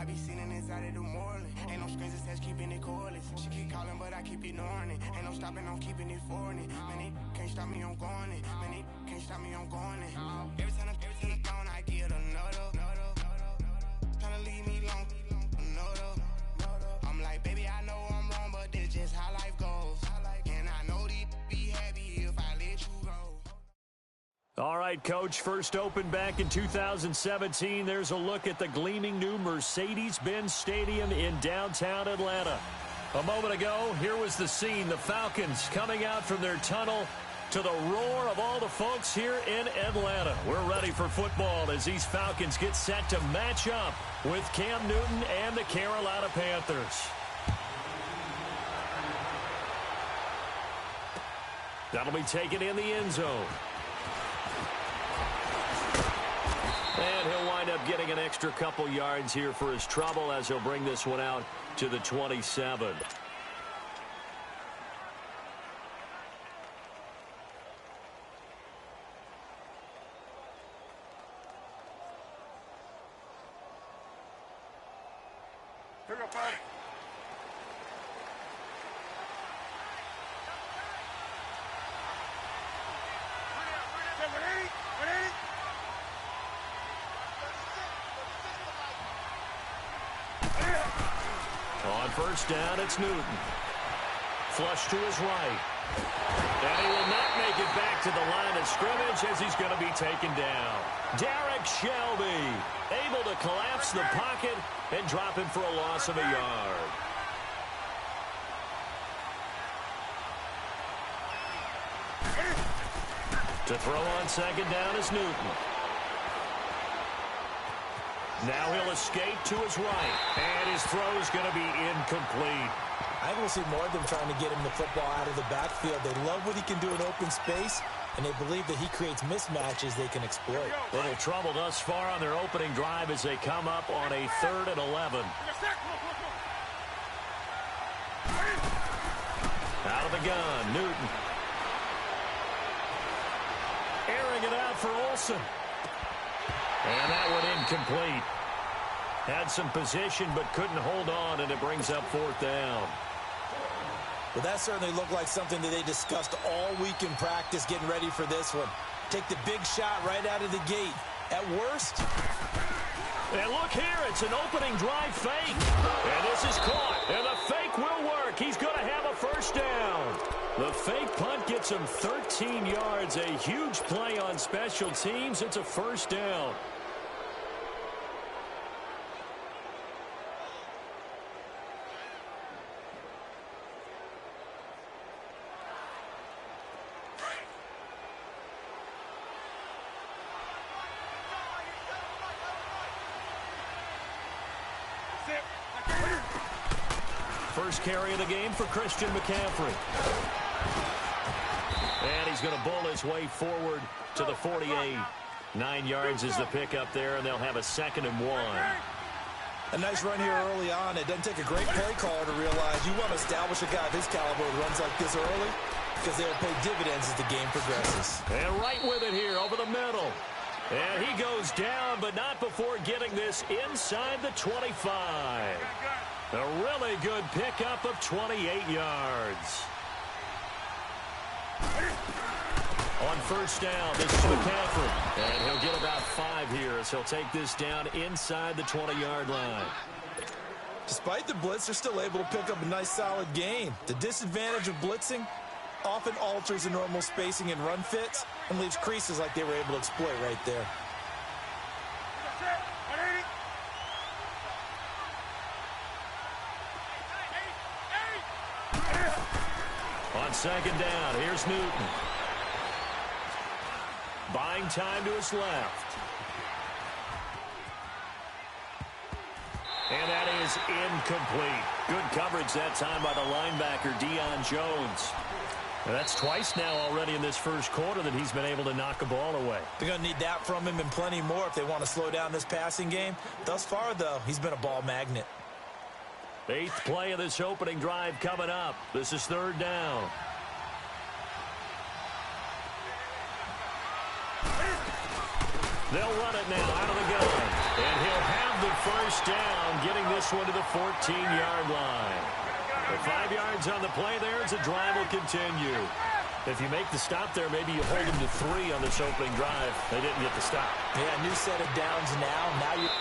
I be sitting inside of the morning. Ain't no strings attached, keeping it cordless. She keep calling, but I keep ignoring it. Ain't no stopping, I'm keeping it foreign it. Man, it can't stop me, I'm going it. Man, it can't stop me, I'm going it. Every time I'm gone, I get another. Tryna leave me long, another. I'm like, baby, I know I'm wrong, but this just how life goes. And I know they'd be happy if I let you go. All right, Coach, first opened back in 2017. There's a look at the gleaming new Mercedes-Benz Stadium in downtown Atlanta. A moment ago, here was the scene. The Falcons coming out from their tunnel to the roar of all the folks here in Atlanta. We're ready for football as these Falcons get set to match up with Cam Newton and the Carolina Panthers. That'll be taken in the end zone. And he'll wind up getting an extra couple yards here for his trouble as he'll bring this one out to the 27. Here we go, buddy. On first down, it's Newton. Flush to his right. And he will not make it back to the line of scrimmage as he's going to be taken down. Derek Shelby able to collapse the pocket and drop him for a loss of a yard. To throw on second down is Newton. Now he'll escape to his right, and his throw is going to be incomplete. I think we'll see more of them trying to get him the football out of the backfield. They love what he can do in open space, and they believe that he creates mismatches they can exploit. Little trouble thus far on their opening drive as they come up on a 3rd and 11. Out of the gun, Newton. Airing it out for Olsen. And that one incomplete. Had some position but couldn't hold on, and it brings up 4th down. Well, that certainly looked like something that they discussed all week in practice getting ready for this one. Take the big shot right out of the gate. At worst. And look here, it's an opening drive fake. And this is caught. And the fake will work. He's going to have a first down. The fake punt gets him 13 yards. A huge play on special teams. It's a first down. First carry of the game for Christian McCaffrey. And he's going to bull his way forward to the 48. 9 yards is the pickup there, and they'll have a 2nd and 1. A nice run here early on. It doesn't take a great play caller to realize you want to establish a guy of his caliber who runs like this early because they'll pay dividends as the game progresses. And right with it here over the middle. And he goes down, but not before getting this inside the 25. A really good pickup of 28 yards. On first down, this is McCaffrey. And he'll get about 5 here as he'll take this down inside the 20-yard line. Despite the blitz, they're still able to pick up a nice solid gain. The disadvantage of blitzing often alters the normal spacing and run fits and leaves creases like they were able to exploit right there. On second down, here's Newton. Buying time to his left. And that is incomplete. Good coverage that time by the linebacker, Deion Jones. And that's twice now already in this first quarter that he's been able to knock a ball away. They're going to need that from him and plenty more if they want to slow down this passing game. Thus far, though, he's been a ball magnet. 8th play of this opening drive coming up. This is 3rd down. They'll run it now out of the gun. And he'll have the first down, getting this one to the 14-yard line. With 5 yards on the play there as the drive will continue. If you make the stop there, maybe you hold them to 3 on this opening drive. They didn't get the stop. Yeah, new set of downs now.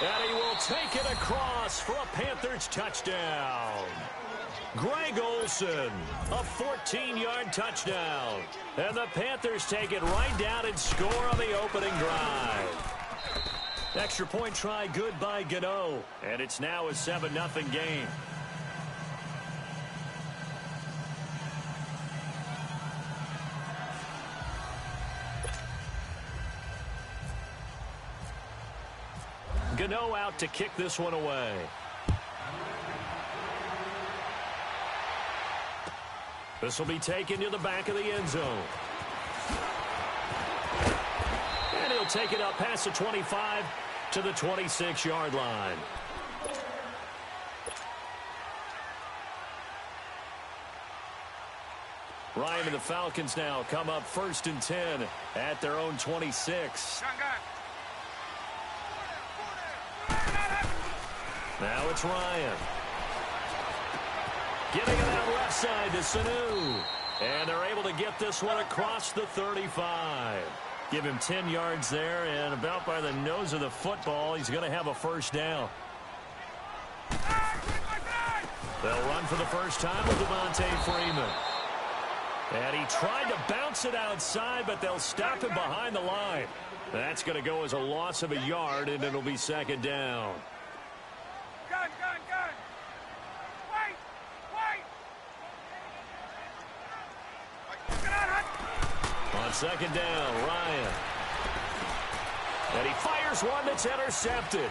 And he will take it across for a Panthers touchdown. Greg Olsen, a 14-yard touchdown. And the Panthers take it right down and score on the opening drive. Extra point try good by Gano. And it's now a 7-0 game. Gano out to kick this one away. This will be taken to the back of the end zone. And he'll take it up past the 25 to the 26-yard line. Ryan and the Falcons now come up 1st and 10 at their own 26. Now it's Ryan. Getting it out left side to Sanu. And they're able to get this one across the 35. Give him 10 yards there, and about by the nose of the football, he's going to have a first down. They'll run for the first time with Devontae Freeman. And he tried to bounce it outside, but they'll stop him behind the line. That's going to go as a loss of a yard, and it'll be 2nd down. Gun. Wait. On 2nd down, Ryan. And he fires one that's intercepted.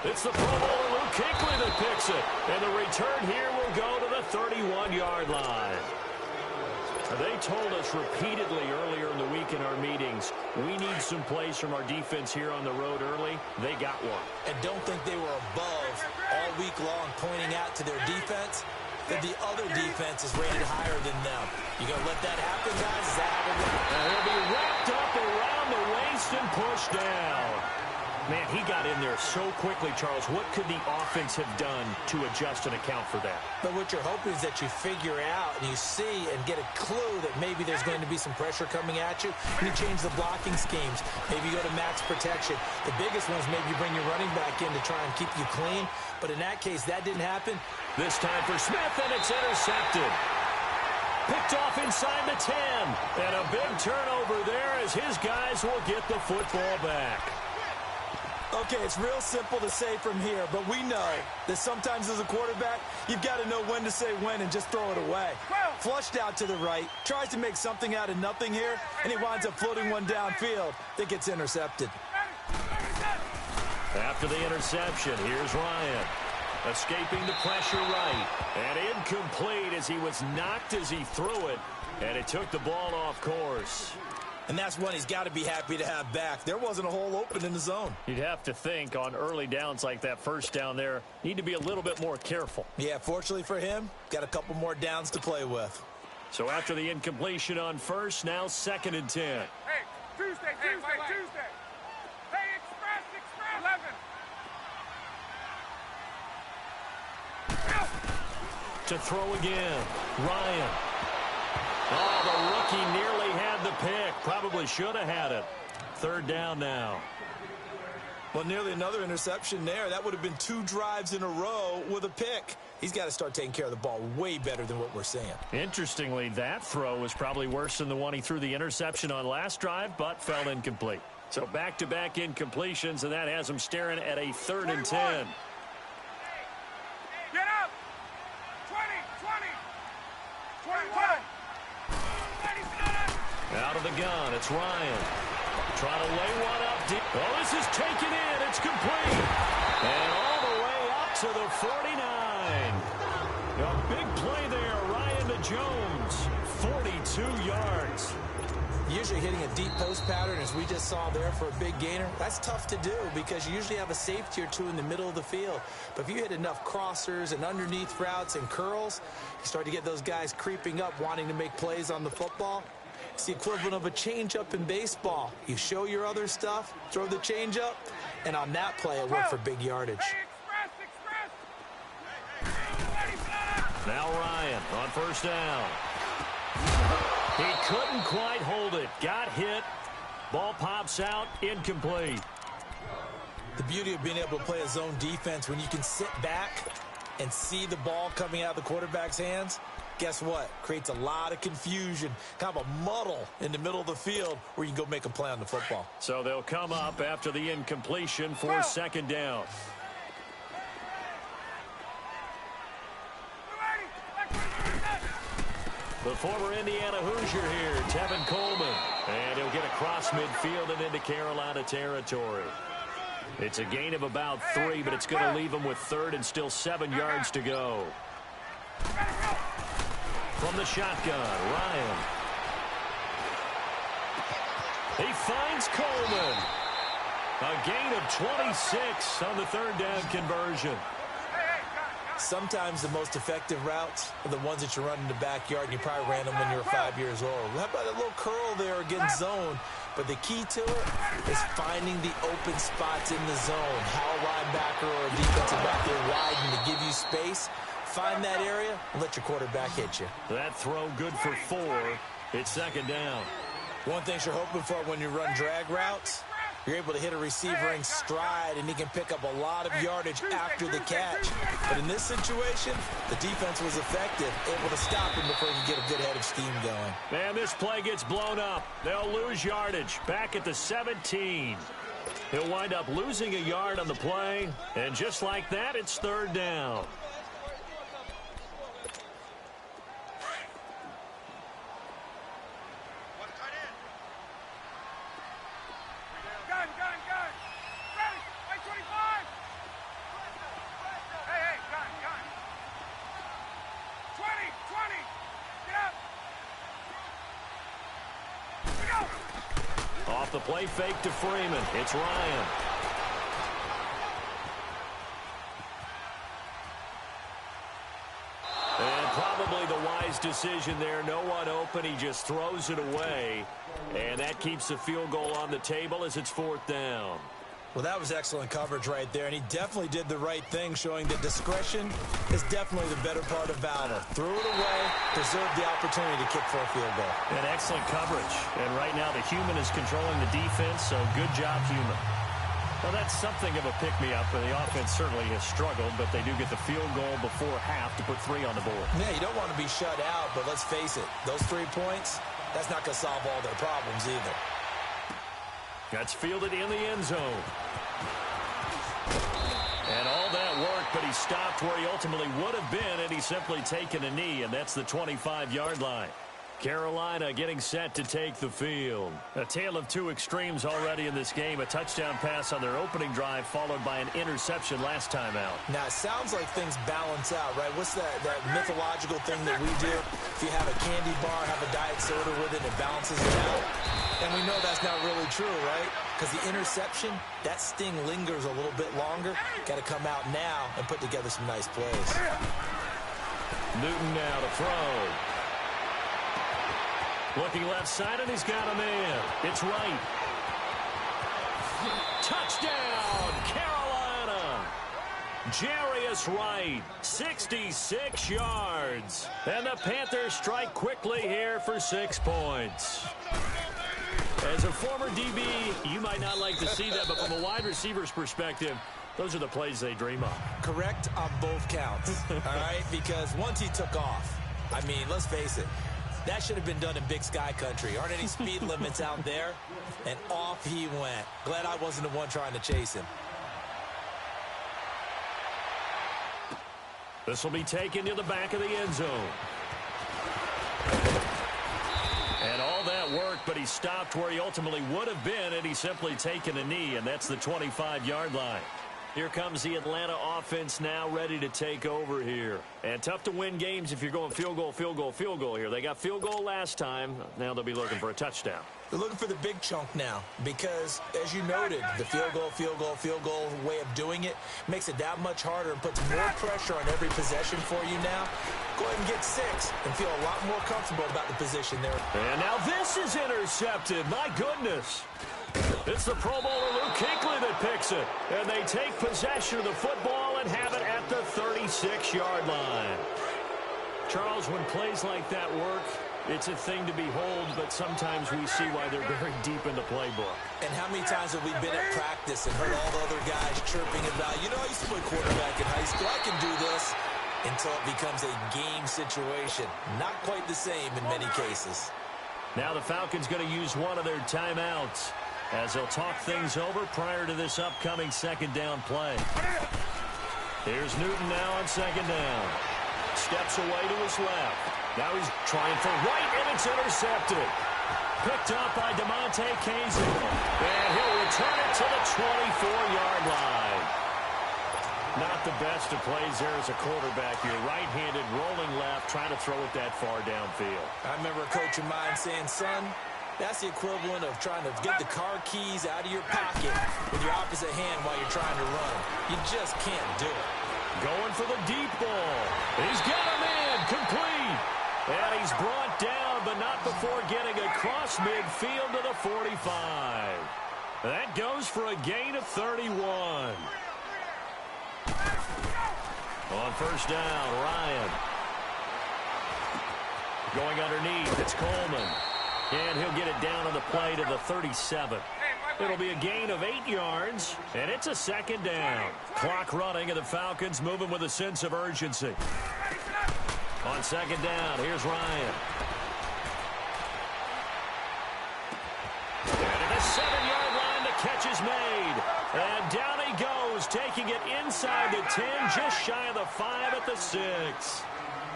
It's the Pro Bowler Luke Kuechly that picks it. And the return here will go to the 31-yard line. They told us repeatedly earlier in the week in our meetings, we need some plays from our defense here on the road early. They got one. And don't think they were above all week long pointing out to their defense that the other defense is rated higher than them. You going to let that happen, guys? Is that how we're going to... And he'll be wrapped up around the waist and pushed down. Man, he got in there so quickly, Charles. What could the offense have done to adjust and account for that? But what you're hoping is that you figure out and you see and get a clue that maybe there's going to be some pressure coming at you. And you change the blocking schemes. Maybe you go to max protection. The biggest one is maybe you bring your running back in to try and keep you clean. But in that case, that didn't happen. This time for Smith, and it's intercepted. Picked off inside the 10. And a big turnover there as his guys will get the football back. Okay, it's real simple to say from here, but we know that sometimes as a quarterback, you've got to know when to say when and just throw it away. Flushed out to the right, tries to make something out of nothing here, and he winds up floating one downfield that gets intercepted. After the interception, here's Ryan. Escaping the pressure right. And incomplete as he was knocked as he threw it. And it took the ball off course. And that's one he's got to be happy to have back. There wasn't a hole open in the zone. You'd have to think on early downs like that first down there, need to be a little bit more careful. Yeah, fortunately for him, got a couple more downs to play with. So after the incompletion on first, now 2nd and 10. Hey, Tuesday. Hey, Express, 11. To throw again, Ryan. Oh, the rookie nearly had the pick. Probably should have had it. 3rd down now. Well, nearly another interception there. That would have been 2 drives in a row with a pick. He's got to start taking care of the ball way better than what we're seeing. Interestingly, that throw was probably worse than the one he threw the interception on last drive, but fell incomplete. So back-to-back incompletions, and that has him staring at a 3rd and 10. Get up! 21. Out of the gun, it's Ryan. Trying to lay one up deep. Oh, this is taken in. It's complete. And all the way up to the 49. A big play there, Ryan to Jones. 42 yards. Usually hitting a deep post pattern, as we just saw there for a big gainer, that's tough to do because you usually have a safety or two in the middle of the field. But if you hit enough crossers and underneath routes and curls, you start to get those guys creeping up wanting to make plays on the football. It's the equivalent of a changeup in baseball. You show your other stuff, throw the changeup, and on that play it went for big yardage. Hey, Express! Now Ryan on first down. He couldn't quite hold it. Got hit. Ball pops out. Incomplete. The beauty of being able to play a zone defense when you can sit back and see the ball coming out of the quarterback's hands, guess what? Creates a lot of confusion, kind of a muddle in the middle of the field where you can go make a play on the football. So they'll come up after the incompletion for second down. The former Indiana Hoosier here, Tevin Coleman. And he'll get across midfield and into Carolina territory. It's a gain of about 3, but it's going to leave him with third and still 7 yards to go. From the shotgun, Ryan. He finds Coleman. A gain of 26 on the third down conversion. Sometimes the most effective routes are the ones that you run in the backyard, and you probably ran them when you were 5 years old. How about a little curl there against zone? But the key to it is finding the open spots in the zone. How a linebacker or a defensive back there widen to give you space. Find that area and let your quarterback hit you. That throw good for 4. It's second down. One thing you're hoping for when you run drag routes, you're able to hit a receiver in stride, and he can pick up a lot of yardage after the catch. But in this situation, the defense was effective, able to stop him before he could get a good head of steam going. And this play gets blown up. They'll lose yardage back at the 17. He'll wind up losing a yard on the play, and just like that, it's third down. Off the play fake to Freeman. It's Ryan. And probably the wise decision there. No one open. He just throws it away. And that keeps the field goal on the table as it's fourth down. Well, that was excellent coverage right there, and he definitely did the right thing, showing that discretion is definitely the better part of valor. Threw it away, preserved the opportunity to kick for a field goal. And excellent coverage. And right now the human is controlling the defense, so good job, human. Well, that's something of a pick-me-up, and the offense certainly has struggled, but they do get the field goal before half to put 3 on the board. Yeah, you don't want to be shut out, but let's face it, those 3 points, that's not going to solve all their problems either. That's fielded in the end zone. And all that work, but he stopped where he ultimately would have been, and he's simply taken a knee, and that's the 25-yard line. Carolina getting set to take the field. A tale of 2 extremes already in this game. A touchdown pass on their opening drive, followed by an interception last time out. Now, it sounds like things balance out, right? What's that mythological thing that we do? If you have a candy bar, have a diet soda with it, it balances it out. And we know that's not really true, right? Because the interception, that sting lingers a little bit longer. Got to come out now and put together some nice plays. Newton now to throw. Looking left side, and he's got a man. It's right. Touchdown, Carolina. Jarius Wright, 66 yards. And the Panthers strike quickly here for 6 points. As a former DB, you might not like to see that, but from a wide receiver's perspective, those are the plays they dream of. Correct on both counts, all right? Because once he took off, I mean, let's face it, that should have been done in Big Sky country. Aren't any speed limits out there? And off he went. Glad I wasn't the one trying to chase him. This will be taken to the back of the end zone. And all that work, but he stopped where he ultimately would have been, and he's simply taken a knee, and that's the 25-yard line. Here comes the Atlanta offense now ready to take over here. And tough to win games if you're going field goal, field goal, field goal here. They got field goal last time. Now they'll be looking for a touchdown. They're looking for the big chunk now because, as you noted, the field goal way of doing it makes it that much harder and puts more pressure on every possession for you now. Go ahead and get 6 and feel a lot more comfortable about the position there. And now this is intercepted. My goodness. It's the Pro Bowler Luke Kuechly that picks it. And they take possession of the football and have it at the 36-yard line. Charles, when plays like that work, it's a thing to behold, but sometimes we see why they're very deep in the playbook. And how many times have we been at practice and heard all the other guys chirping about, you know, I used to play quarterback in high school, I can do this, until it becomes a game situation. Not quite the same in many cases. Now the Falcons going to use one of their timeouts as they'll talk things over prior to this upcoming second down play. Here's Newton now on second down. Steps away to his left. Now he's trying for right, and it's intercepted. Picked up by DeMonte Casey. And he'll return it to the 24-yard line. Not the best of plays there as a quarterback. You're right-handed, rolling left, trying to throw it that far downfield. I remember a coach of mine saying, son, that's the equivalent of trying to get the car keys out of your pocket with your opposite hand while you're trying to run. You just can't do it. Going for the deep ball. He's got him in, complete. And he's brought down, but not before getting across midfield to the 45. That goes for a gain of 31. On first down, Ryan. Going underneath, it's Coleman. And he'll get it down on the play to the 37. It'll be a gain of 8 yards, and it's a second down. Clock running, and the Falcons moving with a sense of urgency. On second down, here's Ryan. And at the 7-yard line, the catch is made. And down he goes, taking it inside the 10, just shy of the 5 at the 6.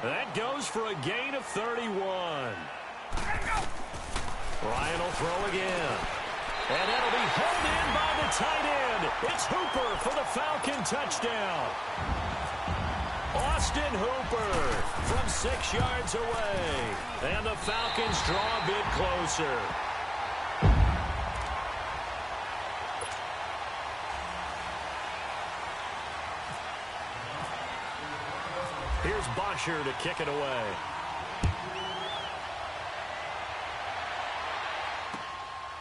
That goes for a gain of 31. Ryan will throw again. And that'll be held in by the tight end. It's Hooper for the Falcon touchdown. Austin Hooper from 6 yards away. And the Falcons draw a bit closer. Here's Bosher to kick it away.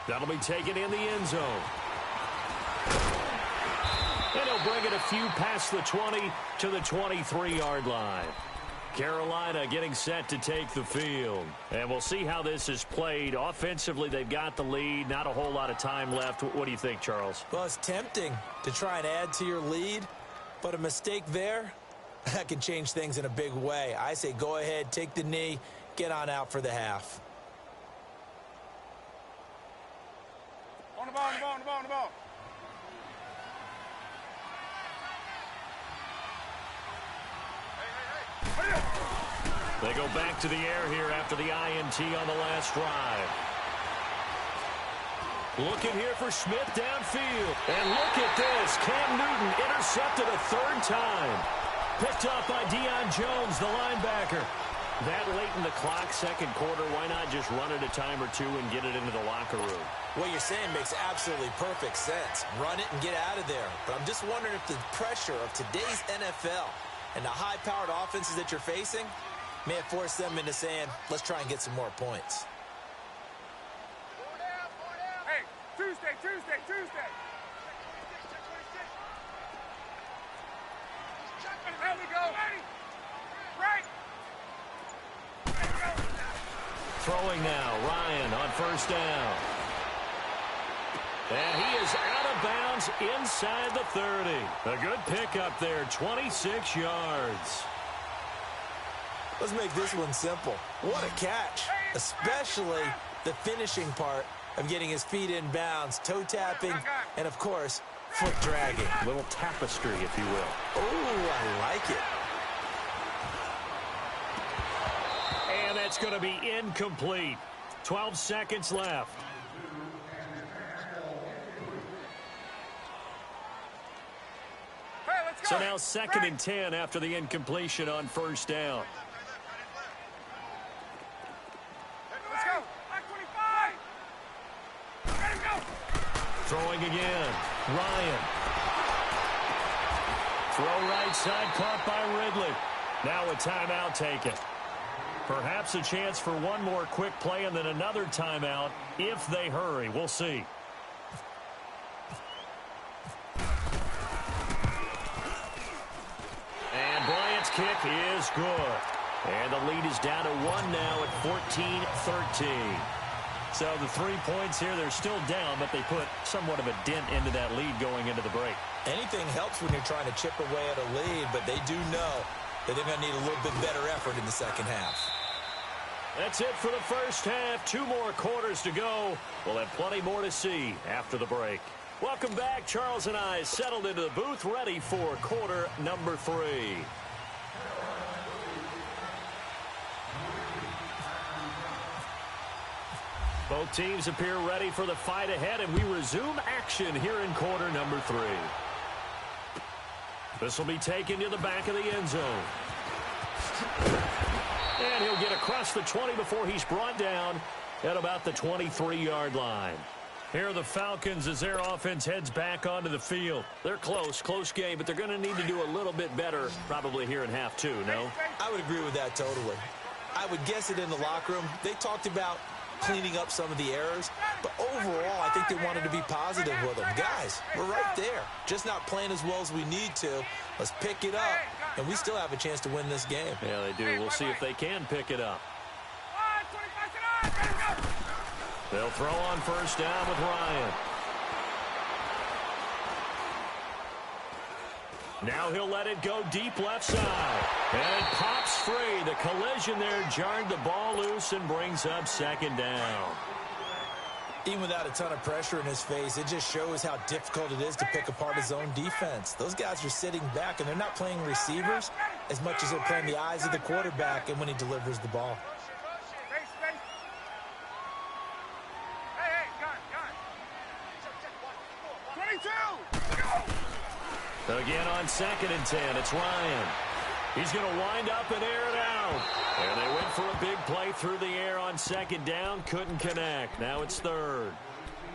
That'll be taken in the end zone. And he'll bring it a few past the 20 to the 23-yard line. Carolina getting set to take the field. And we'll see how this is played. Offensively, they've got the lead. Not a whole lot of time left. What do you think, Charles? Well, it's tempting to try and add to your lead, but a mistake there, that can change things in a big way. I say go ahead, take the knee, get on out for the half. On the ball, on the ball, on the ball, on the ball. They go back to the air here after the INT on the last drive. Looking here for Smith downfield. And look at this. Cam Newton intercepted a third time. Picked up by Deion Jones, the linebacker. That late in the clock, second quarter, why not just run it a time or two and get it into the locker room? What you're saying makes absolutely perfect sense. Run it and get out of there. But I'm just wondering if the pressure of today's NFL and the high-powered offenses that you're facing may have forced them into saying, let's try and get some more points. Hey, Tuesday. There we go. Right. Throwing now, Ryan on first down. And he is out of bounds inside the 30. A good pickup there, 26 yards. Let's make this one simple. What a catch, especially the finishing part of getting his feet in bounds, toe tapping, and of course, foot dragging. A little tapestry, if you will. Oh, I like it. And that's going to be incomplete. 12 seconds left. Hey, let's go. So now second and 10 after the incompletion on first down. Let's go. 25. Ready to go. Throwing again. Ryan. Throw right side, caught by Ridley. Now a timeout taken. Perhaps a chance for one more quick play and then another timeout if they hurry. We'll see. And Bryant's kick is good. And the lead is down to 1 now at 14-13. So the 3 points here, they're still down, but they put somewhat of a dent into that lead going into the break. Anything helps when you're trying to chip away at a lead, but they do know that they're going to need a little bit better effort in the second half. That's it for the first half. 2 more quarters to go. We'll have plenty more to see after the break. Welcome back. Charles and I settled into the booth, ready for quarter number 3. Both teams appear ready for the fight ahead, and we resume action here in quarter number 3. This will be taken to the back of the end zone. And he'll get across the 20 before he's brought down at about the 23-yard line. Here are the Falcons as their offense heads back onto the field. They're close game, but they're going to need to do a little bit better probably here in half 2, no? I would agree with that totally. I would guess it in the locker room. They talked about cleaning up some of the errors, but overall, I think they wanted to be positive with them. Guys, we're right there. Just not playing as well as we need to. Let's pick it up, and we still have a chance to win this game. Yeah, they do. We'll see if they can pick it up. They'll throw on first down with Ryan. Now he'll let it go deep left side. And it pops free. The collision there jarred the ball loose and brings up second down. Even without a ton of pressure in his face, it just shows how difficult it is to pick apart his own defense. Those guys are sitting back, and they're not playing receivers as much as they're playing the eyes of the quarterback and when he delivers the ball. Again on 2nd and 10, it's Ryan. He's going to wind up and air it out. And they went for a big play through the air on 2nd down, couldn't connect. Now it's 3rd.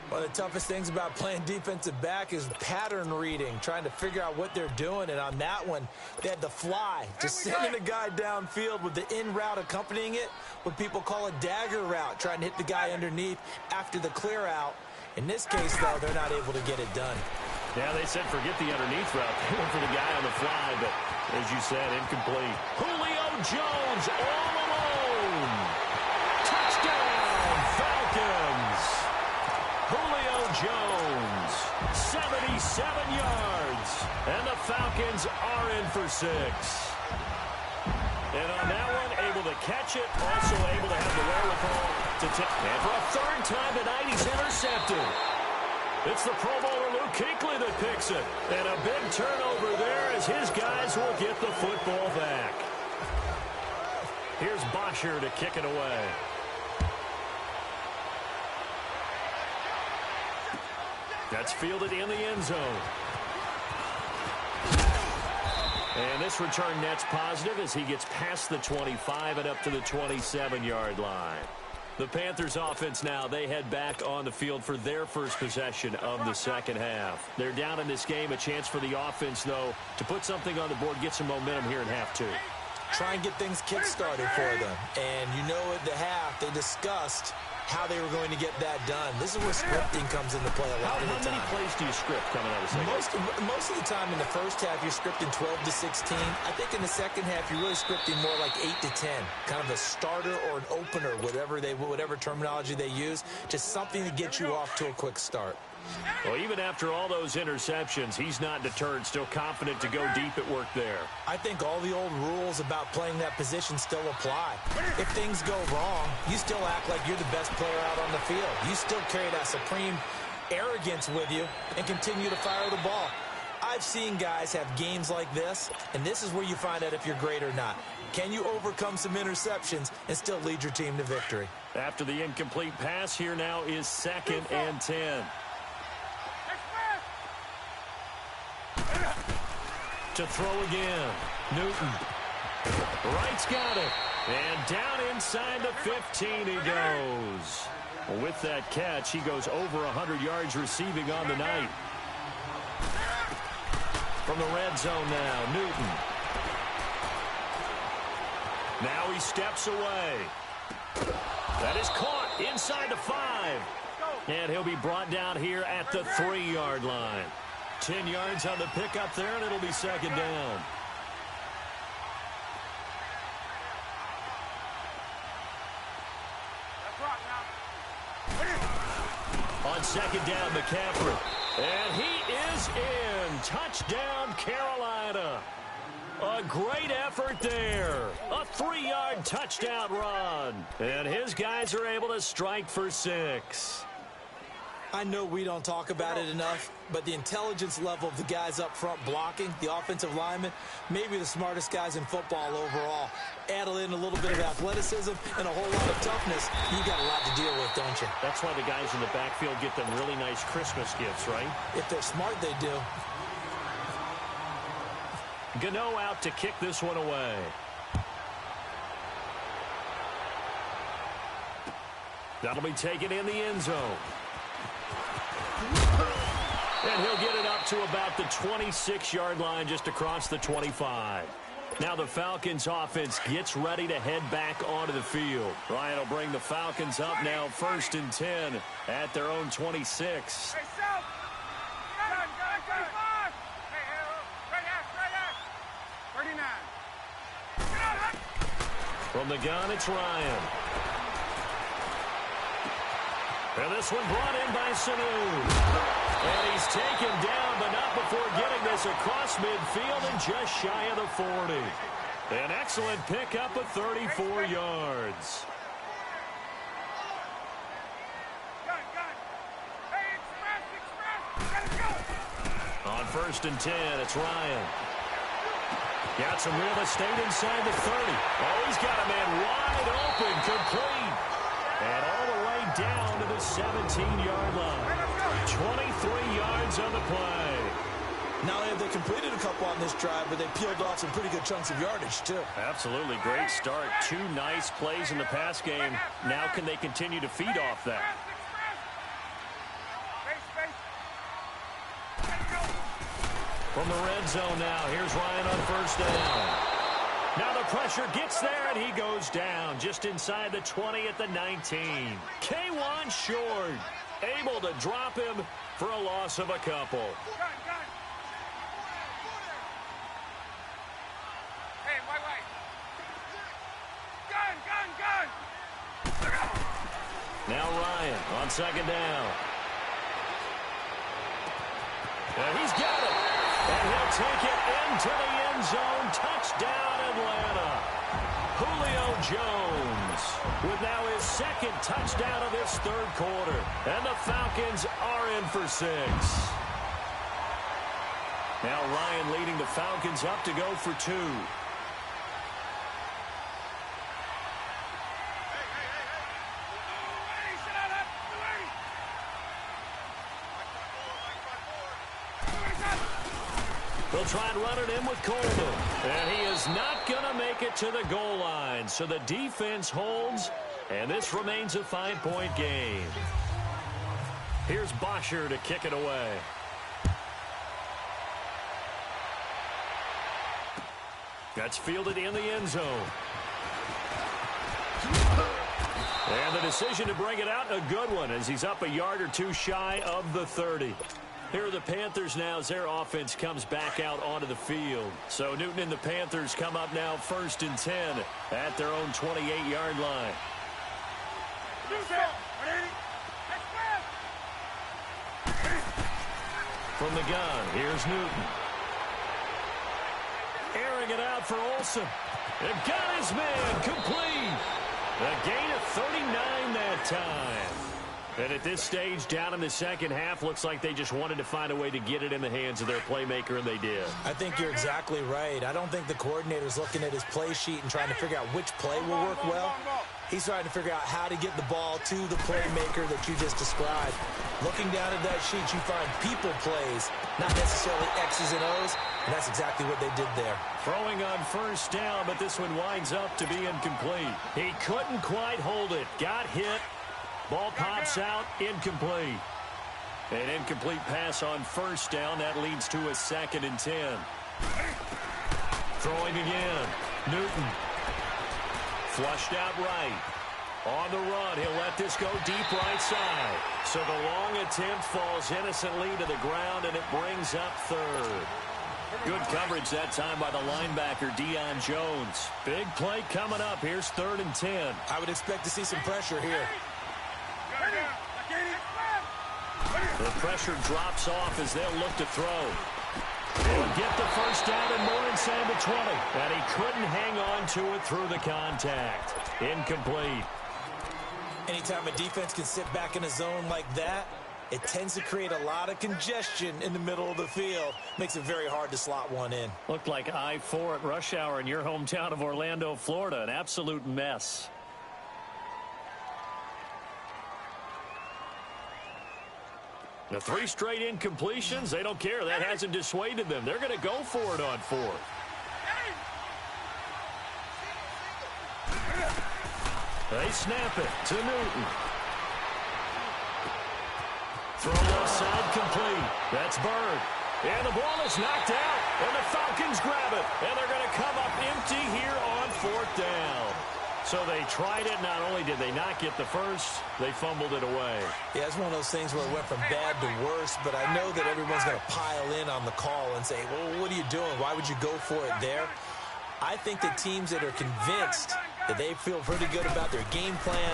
One of the toughest things about playing defensive back is pattern reading, trying to figure out what they're doing. And on that one, they had to fly, just sending a guy downfield with the in route accompanying it, what people call a dagger route, trying to hit the guy underneath after the clear out. In this case, though, they're not able to get it done. Yeah, they said forget the underneath route. They went for the guy on the fly, but as you said, incomplete. Julio Jones all alone. Touchdown, Falcons. Julio Jones, 77 yards. And the Falcons are in for 6. And on that one, able to catch it, also able to have the wherewithal to take. And for a 3rd time tonight, he's intercepted. It's the Pro Bowler Luke Kuechly that picks it. And a big turnover there as his guys will get the football back. Here's Bosher to kick it away. That's fielded in the end zone. And this return net's positive as he gets past the 25 and up to the 27-yard line. The Panthers offense now, they head back on the field for their first possession of the second half. They're down in this game. A chance for the offense, though, to put something on the board, get some momentum here in half 2. Try and get things kick-started for them. And you know at the half, they discussed how they were going to get that done. This is where scripting comes into play a lot of the time. How many plays do you script coming out of the second half? Most of the time in the first half, you're scripting 12 to 16. I think in the second half, you're really scripting more like 8 to 10. Kind of a starter or an opener, whatever terminology they use. Just something to get you off to a quick start. Well, even after all those interceptions, he's not deterred, still confident to go deep at work there. I think all the old rules about playing that position still apply. If things go wrong, you still act like you're the best player out on the field. You still carry that supreme arrogance with you and continue to fire the ball. I've seen guys have games like this, and this is where you find out if you're great or not. Can you overcome some interceptions and still lead your team to victory? After the incomplete pass, here now is 2nd and 10. To throw again. Newton. Wright's got it. And down inside the 15 he goes. With that catch, he goes over 100 yards receiving on the night. From the red zone now, Newton. Now he steps away. That is caught inside the 5. And he'll be brought down here at the 3-yard line. 10 yards on the pickup there, and it'll be second down. On second down, McCaffrey. And he is in. Touchdown, Carolina. A great effort there. A 3-yard touchdown run. And his guys are able to strike for 6. I know we don't talk about it enough, but the intelligence level of the guys up front blocking, the offensive linemen, maybe the smartest guys in football overall. Add in a little bit of athleticism and a whole lot of toughness, you got a lot to deal with, don't you? That's why the guys in the backfield get them really nice Christmas gifts, right? If they're smart, they do. Gano out to kick this one away. That'll be taken in the end zone. And he'll get it up to about the 26-yard line, just across the 25. Now the Falcons offense gets ready to head back onto the field. Ryan will bring the Falcons up now 1st and 10 at their own 26. Hey, Self! Gun, 25! Hey, right at, 39. Get out, From the gun, it's Ryan. And this one brought in by Sanu. And he's taken down, but not before getting this across midfield and just shy of the 40. An excellent pickup of 34 yards. Gun. Hey, express! Let it go! On 1st and 10, it's Ryan. Got some real estate inside the 30. Oh, he's got a man wide open, complete. And all the way down to the 17-yard line. 23 yards on the play. Not only have they completed a couple on this drive, but they peeled off some pretty good chunks of yardage, too. Absolutely. Great start. 2 nice plays in the pass game. Now can they continue to feed off that? From the red zone now, here's Ryan on 1st down. Now the pressure gets there, and he goes down just inside the 20 at the 19. K1 short. Able to drop him for a loss of a couple. Gun. Hey, wait. Gun. Now Ryan on 2nd down. And he's got it. And he'll take it into the end zone. Touchdown, Atlanta. Julio Jones with now his 2nd touchdown of this 3rd quarter. And the Falcons are in for 6. Now Ryan leading the Falcons up to go for 2. They'll try and run it in with Coleman. And he is not going to make it to the goal line. So the defense holds, and this remains a 5-point game. Here's Bosher to kick it away. That's fielded in the end zone. And the decision to bring it out, a good one, as he's up a yard or 2 shy of the 30. Here are the Panthers now as their offense comes back out onto the field. So Newton and the Panthers come up now 1st and 10 at their own 28-yard line. From the gun, here's Newton. Airing it out for Olsen. And got his man complete. A gain of 39 that time. And at this stage, down in the second half, looks like they just wanted to find a way to get it in the hands of their playmaker, and they did. I think you're exactly right. I don't think the coordinator's looking at his play sheet and trying to figure out which play will work well. He's trying to figure out how to get the ball to the playmaker that you just described. Looking down at that sheet, you find people plays, not necessarily X's and O's, and that's exactly what they did there. Throwing on 1st down, but this one winds up to be incomplete. He couldn't quite hold it. Got hit. Ball pops out, incomplete. An incomplete pass on 1st down. That leads to a 2nd and 10. Throwing again. Newton. Flushed out right. On the run, he'll let this go deep right side. So the long attempt falls innocently to the ground, and it brings up 3rd. Good coverage that time by the linebacker, Deion Jones. Big play coming up. Here's 3rd and 10. I would expect to see some pressure here. The pressure drops off as they'll look to throw. They'll get the first down and more inside the 20. And he couldn't hang on to it through the contact. Incomplete. Anytime a defense can sit back in a zone like that, it tends to create a lot of congestion in the middle of the field. Makes it very hard to slot one in. Looked like I-4 at rush hour in your hometown of Orlando, Florida. An absolute mess. The 3 straight incompletions, they don't care. That hasn't dissuaded them. They're going to go for it on 4th. They snap it to Newton. Throw left side complete. That's Bird. And the ball is knocked out. And the Falcons grab it. And they're going to come up empty here on 4th down. So they tried it. Not only did they not get the first, they fumbled it away. Yeah, it's one of those things where it went from bad to worse, but I know that everyone's going to pile in on the call and say, well, what are you doing? Why would you go for it there? I think the teams that are convinced that they feel pretty good about their game plan,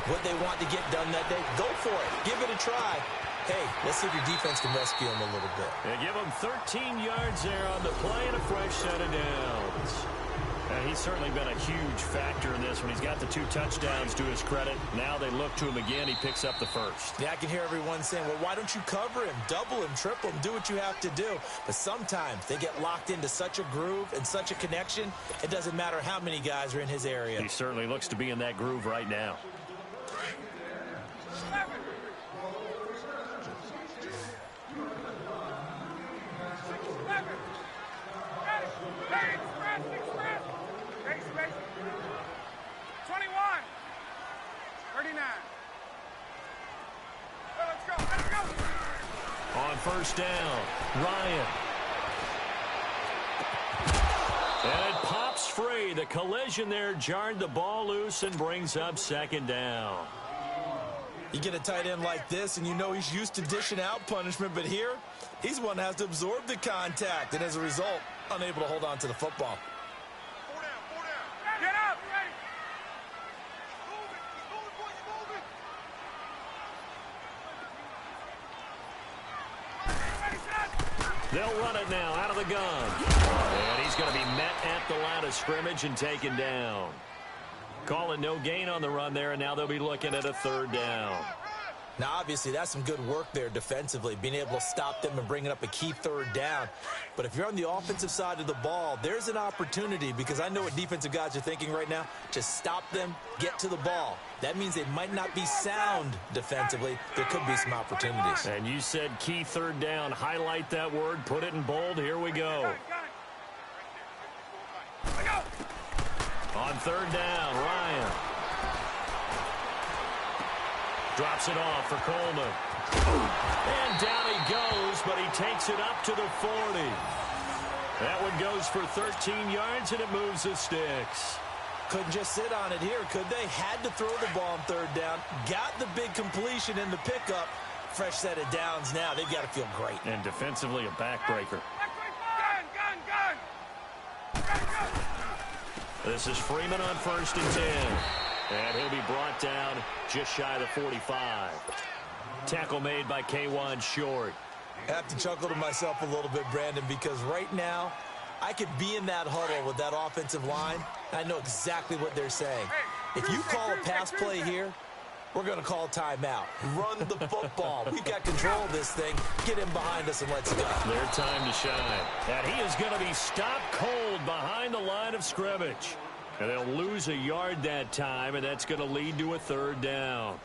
what they want to get done that day, go for it. Give it a try. Hey, let's see if your defense can rescue them a little bit. They give them 13 yards there on the play and a fresh set of downs. And he's certainly been a huge factor in this when he's got the 2 touchdowns to his credit. Now they look to him again. He picks up the first. Yeah, I can hear everyone saying, well, why don't you cover him, double him, triple him, do what you have to do. But sometimes they get locked into such a groove and such a connection, it doesn't matter how many guys are in his area. He certainly looks to be in that groove right now. On first down, Ryan. And it pops free. The collision there jarred the ball loose and brings up 2nd down. You get a tight end like this, and you know he's used to dishing out punishment, but here, he's one that has to absorb the contact, and as a result, unable to hold on to the football. Get up! They'll run it now out of the gun. And he's going to be met at the line of scrimmage and taken down. Calling no gain on the run there, and now they'll be looking at a 3rd down. Now, obviously, that's some good work there defensively, being able to stop them and bringing up a key 3rd down. But if you're on the offensive side of the ball, there's an opportunity, because I know what defensive guys are thinking right now. Just stop them, get to the ball. That means they might not be sound defensively. There could be some opportunities. And you said key 3rd down. Highlight that word. Put it in bold. Here we go. On 3rd down, Ryan. Drops it off for Coleman. And down he goes, but he takes it up to the 40. That one goes for 13 yards, and it moves the sticks. Couldn't just sit on it here, could they? Had to throw the ball on 3rd down. Got the big completion in the pickup. Fresh set of downs now. They've got to feel great. And defensively, a backbreaker. This is Freeman on 1st and 10. And he'll be brought down just shy of the 45. Tackle made by K1 Short. I have to chuckle to myself a little bit, Brandon, because right now, I could be in that huddle with that offensive line. I know exactly what they're saying. If you call a pass play here, we're going to call timeout. Run the football. We've got control of this thing. Get him behind us and let's go. Their time to shine. And he is going to be stopped cold behind the line of scrimmage. And they'll lose a yard that time, and that's going to lead to a 3rd down.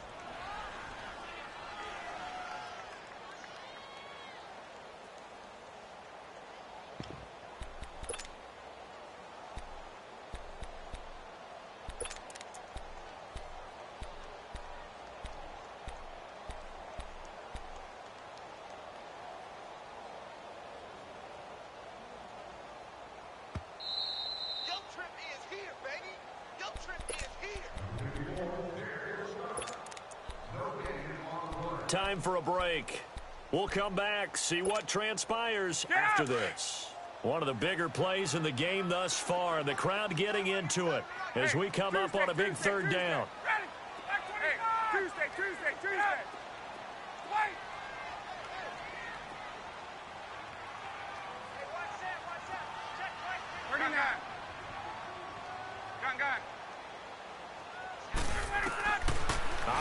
Time for a break. We'll come back, see what transpires after this. One of the bigger plays in the game thus far. The crowd getting into it as we come up on a big 3rd down. Tuesday. Wait. gun. Everybody sit up.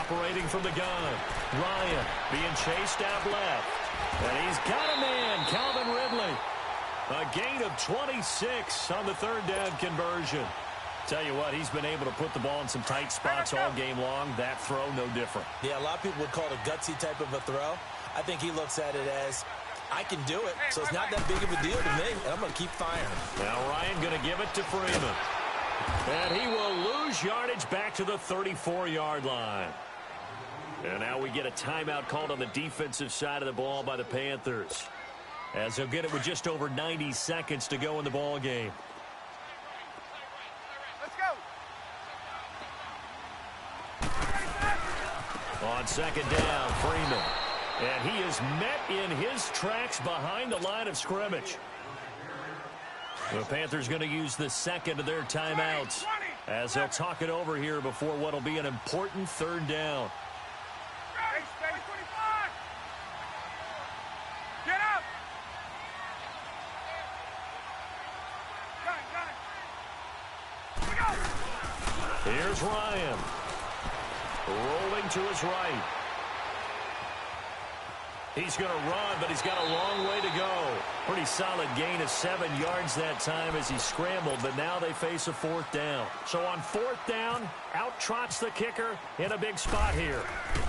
Operating from the gun. Ryan being chased out left. And he's got a man, Calvin Ridley. A gain of 26 on the third down conversion. Tell you what, he's been able to put the ball in some tight spots all game long. That throw, no different. Yeah, a lot of people would call it a gutsy type of a throw. I think he looks at it as, I can do it, so it's not that big of a deal to me, and I'm going to keep firing. Now Ryan going to give it to Freeman. And he will lose yardage back to the 34-yard line. And now we get a timeout called on the defensive side of the ball by the Panthers, as they'll get it with just over 90 seconds to go in the ball game. Let's go. On second down, Freeman. And he is met in his tracks behind the line of scrimmage. The Panthers going to use the second of their timeouts as they'll talk it over here before what will be an important third down. Stay 25. Get up. Gun. We go. Here's Ryan. Rolling to his right. He's going to run, but he's got a long way to go. Pretty solid gain of 7 yards that time as he scrambled, but now they face a fourth down. So on fourth down, out trots the kicker in a big spot here.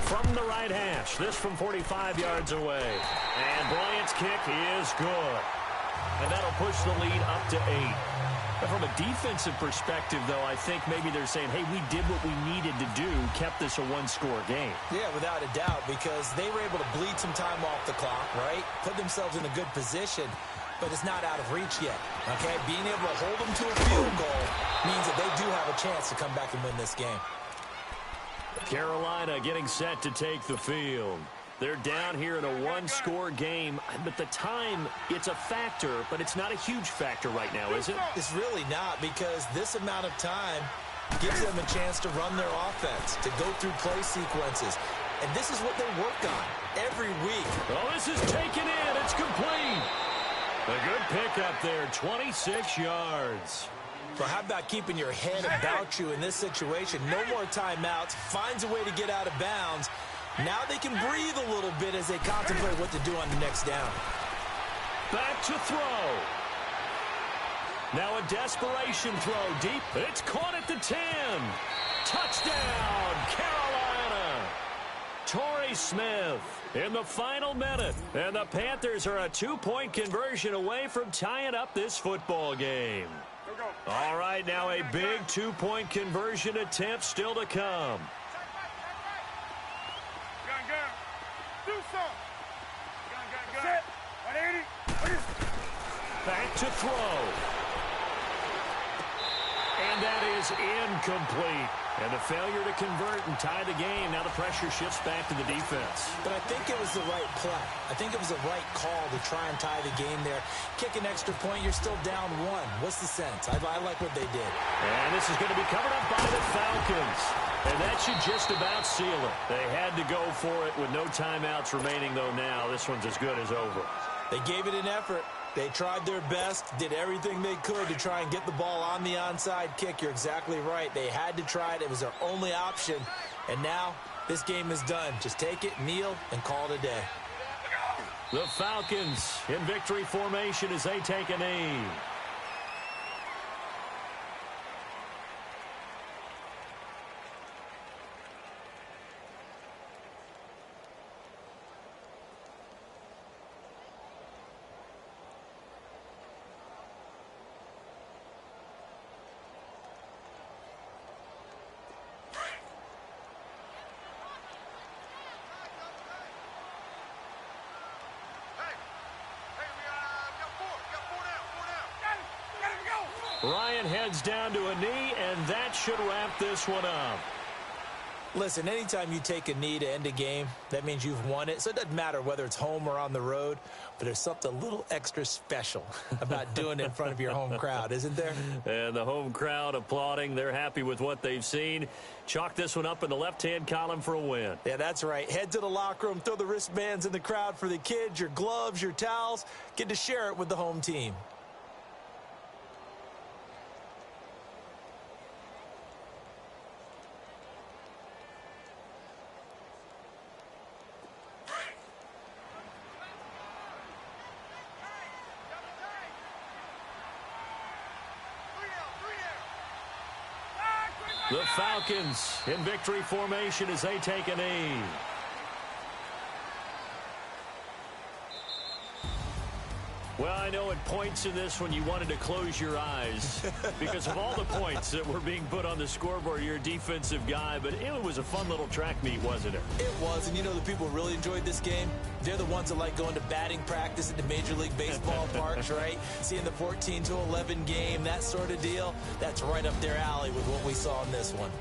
From the right hash, this from 45 yards away. And Bryant's kick is good. And that'll push the lead up to 8. But from a defensive perspective, though, I think maybe they're saying, hey, we did what we needed to do, kept this a one-score game. Yeah, without a doubt, because they were able to bleed some time off the clock, right? Put themselves in a good position, but it's not out of reach yet, okay? Being able to hold them to a field goal means that they do have a chance to come back and win this game. Carolina getting set to take the field. They're down here in a one-score game, but the time, it's a factor, but it's not a huge factor right now, is it? It's really not, because this amount of time gives them a chance to run their offense, to go through play sequences. And this is what they work on every week. Oh, this is taken in. It's complete. A good pickup there, 26 yards. Well, how about keeping your head about you in this situation? No more timeouts. Finds a way to get out of bounds. Now they can breathe a little bit as they contemplate what to do on the next down. Back to throw. Now a desperation throw deep. It's caught at the 10. Touchdown, Carolina. Torrey Smith in the final minute. And the Panthers are a 2-point conversion away from tying up this football game. All right, now a big 2-point conversion attempt still to come. Do some. Gun. 180. Back to throw. And that is incomplete. And a failure to convert and tie the game. Now the pressure shifts back to the defense. But I think it was the right play. I think it was the right call to try and tie the game there. Kick an extra point, you're still down 1. What's the sense? I like what they did. And this is going to be covered up by the Falcons. And that should just about seal it. They had to go for it with no timeouts remaining, though now. This one's as good as over. They gave it an effort. They tried their best, did everything they could to try and get the ball on the onside kick. You're exactly right. They had to try it. It was their only option. And now this game is done. Just take it, kneel, and call it a day. The Falcons in victory formation as they take a knee. Ryan heads down to a knee, and that should wrap this one up. Listen, anytime you take a knee to end a game, that means you've won it. So it doesn't matter whether it's home or on the road, but there's something a little extra special about doing it in front of your home crowd, isn't there? And the home crowd applauding. They're happy with what they've seen. Chalk this one up in the left-hand column for a win. Yeah, that's right. Head to the locker room, throw the wristbands in the crowd for the kids, your gloves, your towels. Get to share it with the home team. The Falcons in victory formation as they take a knee. Well, I know at points in this when you wanted to close your eyes because of all the points that were being put on the scoreboard. You're a defensive guy, but it was a fun little track meet, wasn't it? It was, and you know the people who really enjoyed this game? They're the ones that like going to batting practice at the Major League Baseball parks, right? Seeing the 14-11 game, that sort of deal. That's right up their alley with what we saw in this one.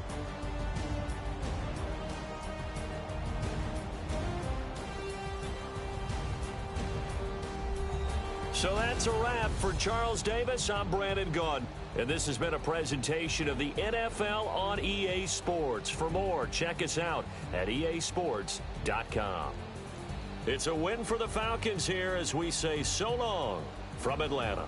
So that's a wrap for Charles Davis. I'm Brandon Gaudin, and this has been a presentation of the NFL on EA Sports. For more, check us out at easports.com. It's a win for the Falcons here as we say so long from Atlanta.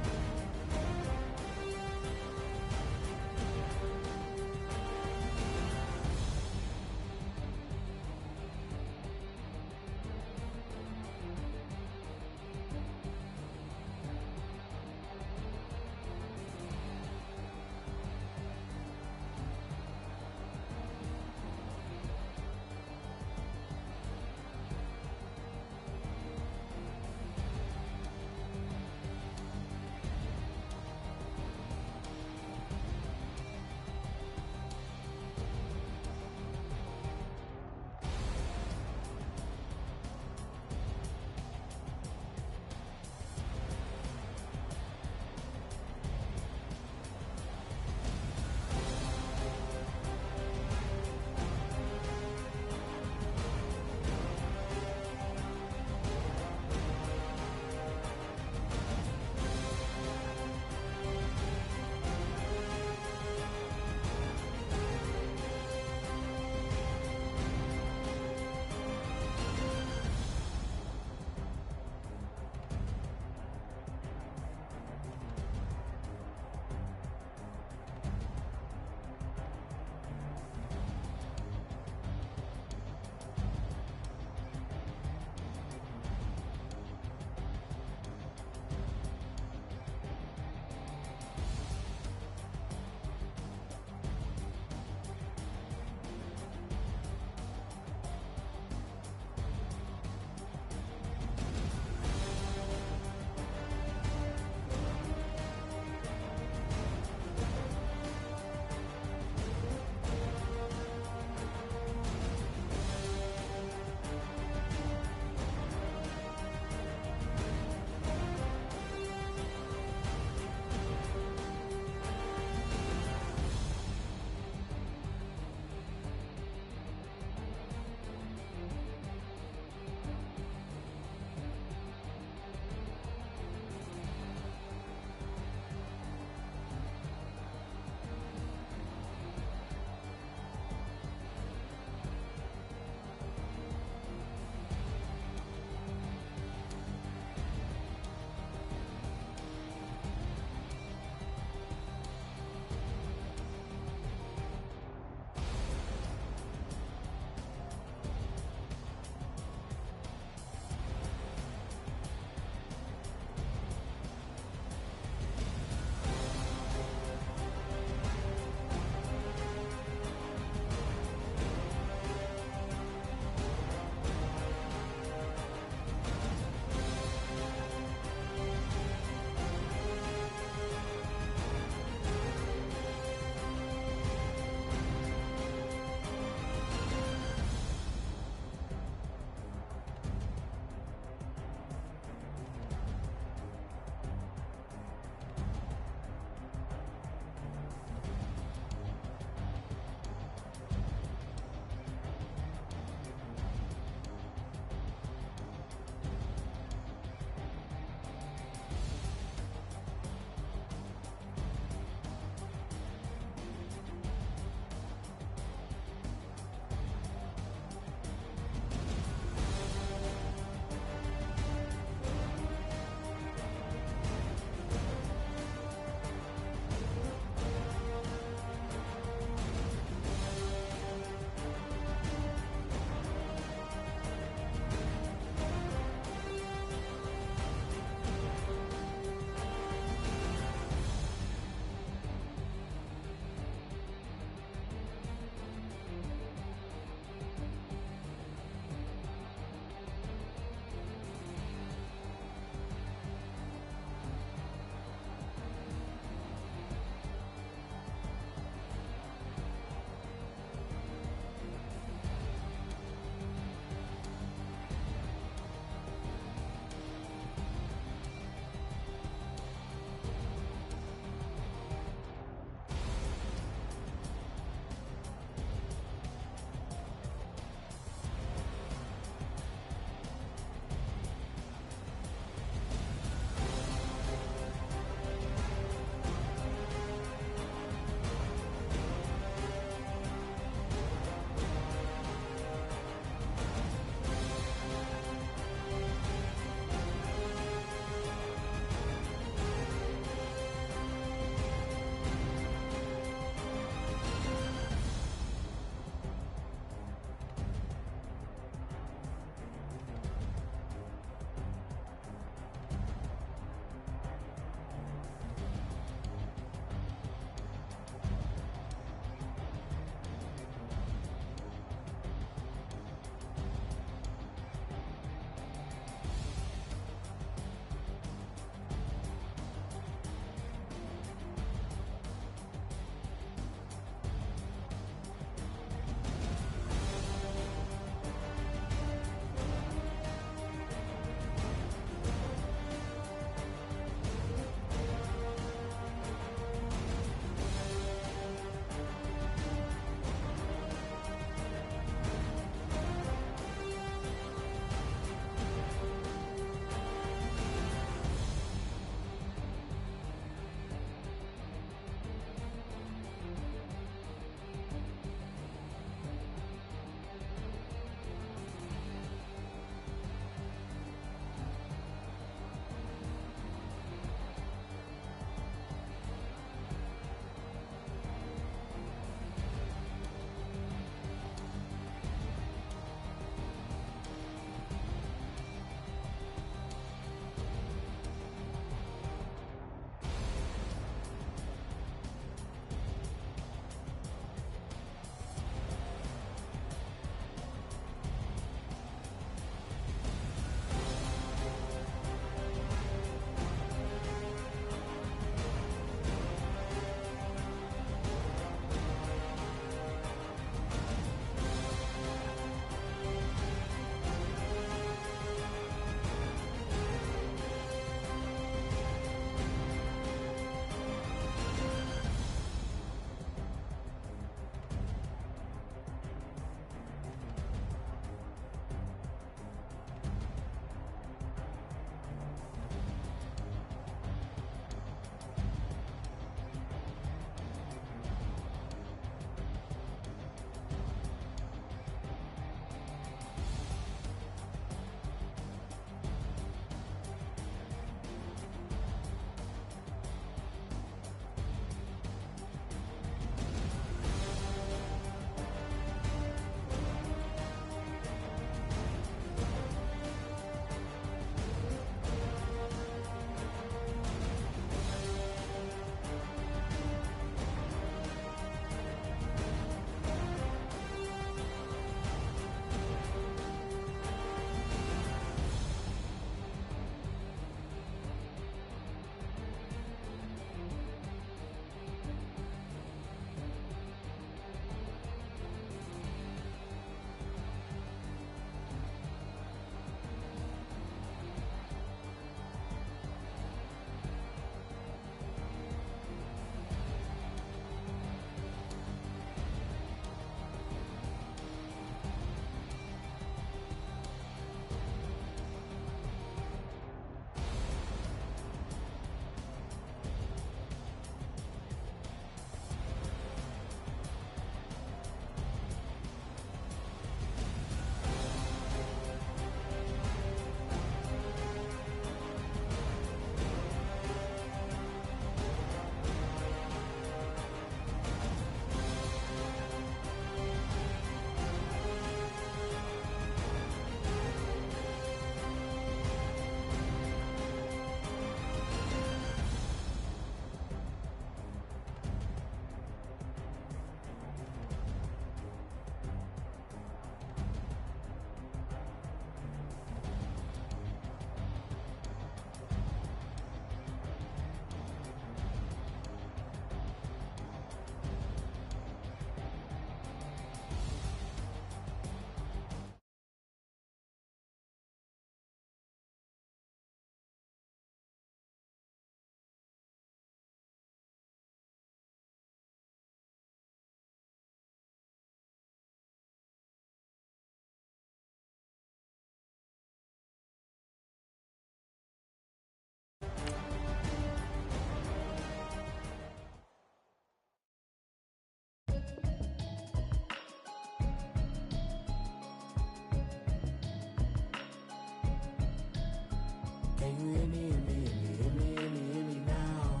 Can you hear me, hear me, hear me, hear me, hear me, hear me now?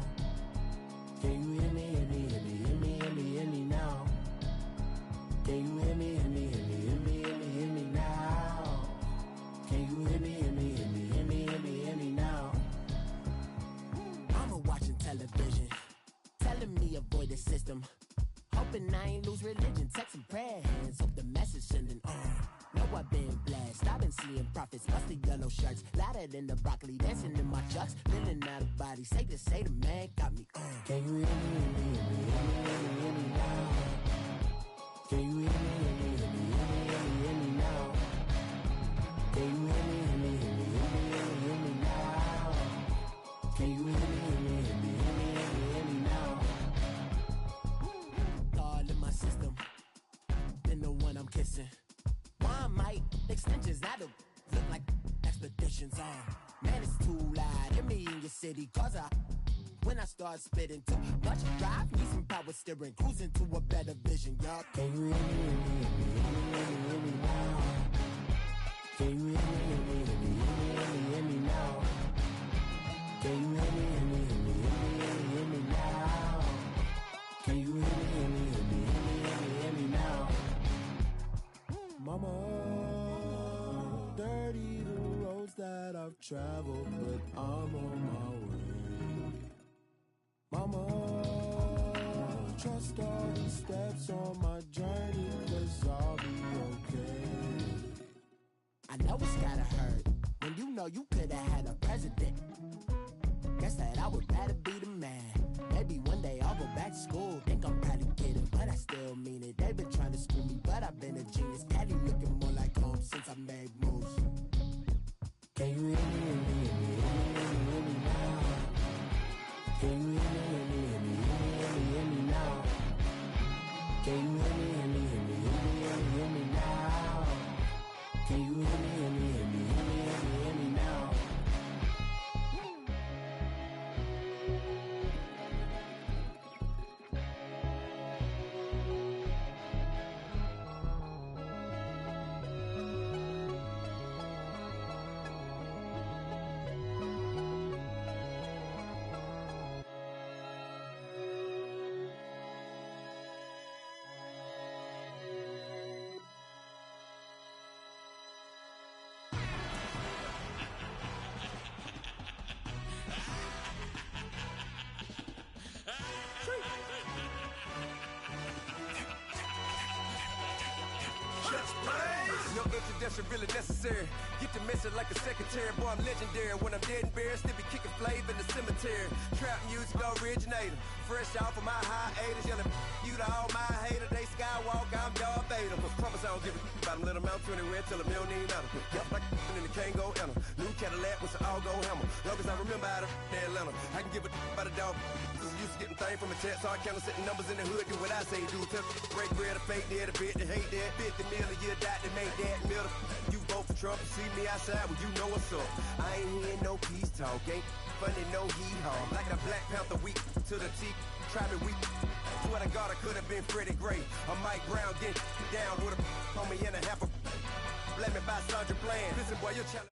Can you hear me, hear me, hear me, hear me, hear me, hear me now? Can you hear me, hear me, hear me, hear me, hear me, hear me now? Can you hear me, hear me, hear me, hear me, hear me, hear me now? Mama watching television, telling me avoid the system. Hoping I ain't lose religion, texting prayer hands, hope the message sending on. Know I've been blessed, I've been seeing prophets, musty yellow shirts, louder than the broccoli, dancing in my chucks, feeling out of body, safe to say the man got me on. Can you hear me, hear me, hear me, hear me, hear me, hear me now? Can you hear me, hear me, hear me, hear me, hear me, hear me now? Can you hear me, hear me, hear me, hear me, hear me, hear me now? Can you hear me, hear me, hear me, hear me, hear me, hear me now? All in my system, been the one I'm kissing. Why might extensions out of look like expeditions on? Man, it's too loud. Hear me in your city, cause when I start spitting too much drive, need some power steering, cruising to a better vision, y'all. Can you hear me, hear me, hear me, hear me, hear me, hear me now? Can you hear me, hear me, hear me, hear me, hear me, hear me now? Can you hear me, hear me, hear me, hear me, hear me, hear me now? Can you hear me, hear me, hear me, hear me, hear me, hear me now? Mama, dirty the roads that I've traveled, but I'm on my way. Mama, trust all the steps on my journey, 'cause I'll be okay. I know it's gotta hurt when you know you could've had a president. Guess that I would rather be the man. Maybe one day I'll go back to school. Think I'm probably kidding, but I still mean it. They've been trying to screw me, but I've been a genius. Caddy looking more like home since I made moves. Can you hear me, hear me, hear me, hear me, hear me, hear me now? Can you hear me, hear me, hear me, hear me, hear me, hear me now? Can you hear me, hear me, hear me, hear me, hear me, hear me now? Can you hear me, hear me, hear me, hear me, hear me, hear me now? No introduction really necessary. Get the message like a secretary. Boy, I'm legendary. When I'm dead and buried, still be kicking flavor in the cemetery. Trap music originator. Fresh off of my hiatus. Yelling you to all my haters. They skywalk, I'm Darth Vader. Promise I don't give a about them. Let them out 20 red till a million need out. Yep, like in the Kango enter. New Cadillac with an all-go hammer. Long as I remember out of Atlanta. I can give a about a dog. Used to getting things from a text. Hard counter setting numbers in the hood. Do what I say do. Tell break bread, a fake dead, a bit to hate that. 50 million, you die to make that middle. You vote for Trump, you see me outside, well, you know what's up. I ain't hearing no peace talk, ain't funny, no heat hog. Like a Black Panther weak to the teeth, try me weak. Swear to God, I could have been Freddie Gray. Or Mike Brown getting down with a on me and a half a. Let me buy Sandra Bland. Listen, boy, you're challenging.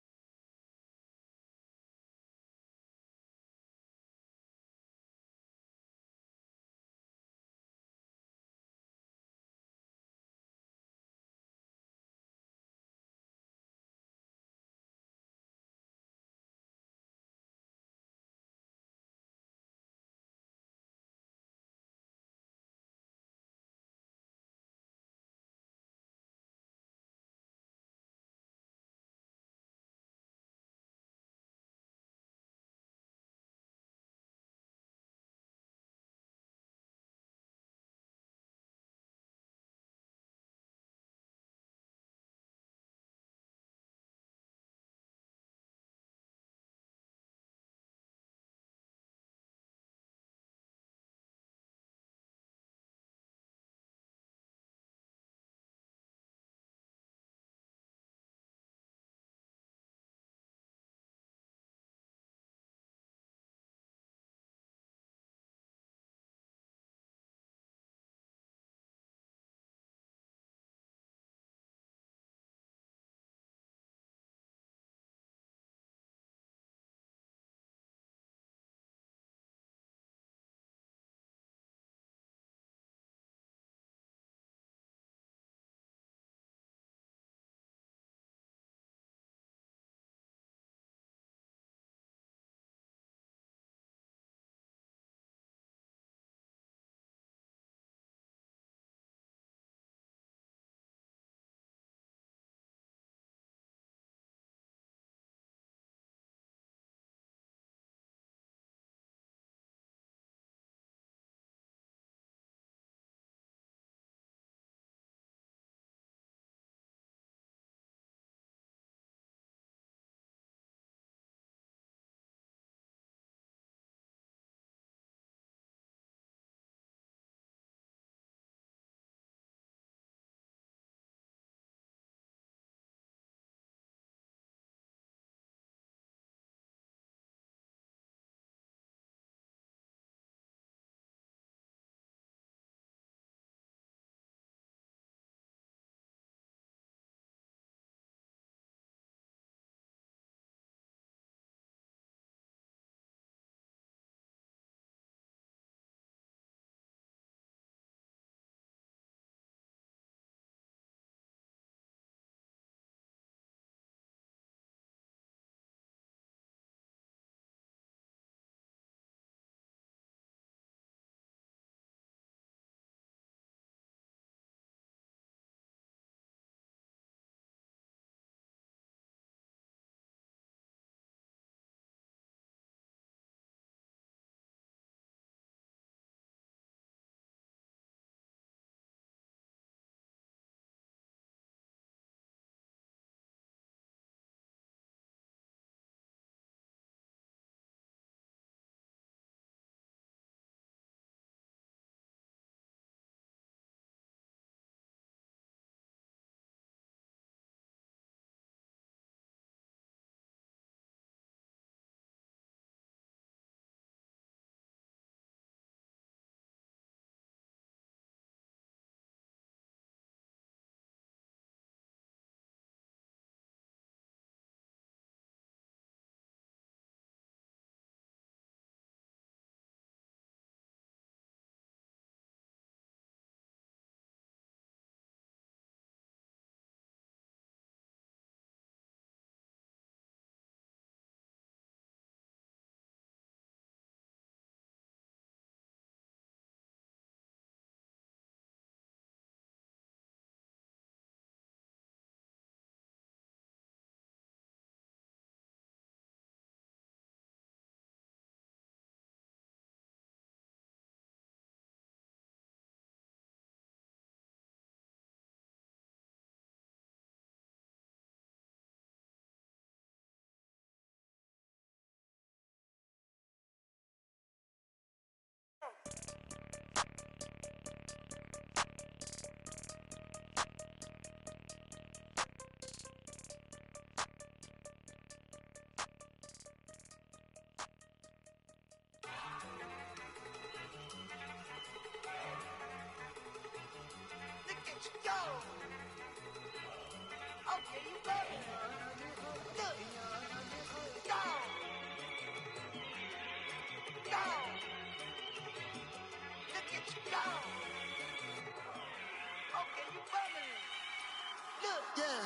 Yeah.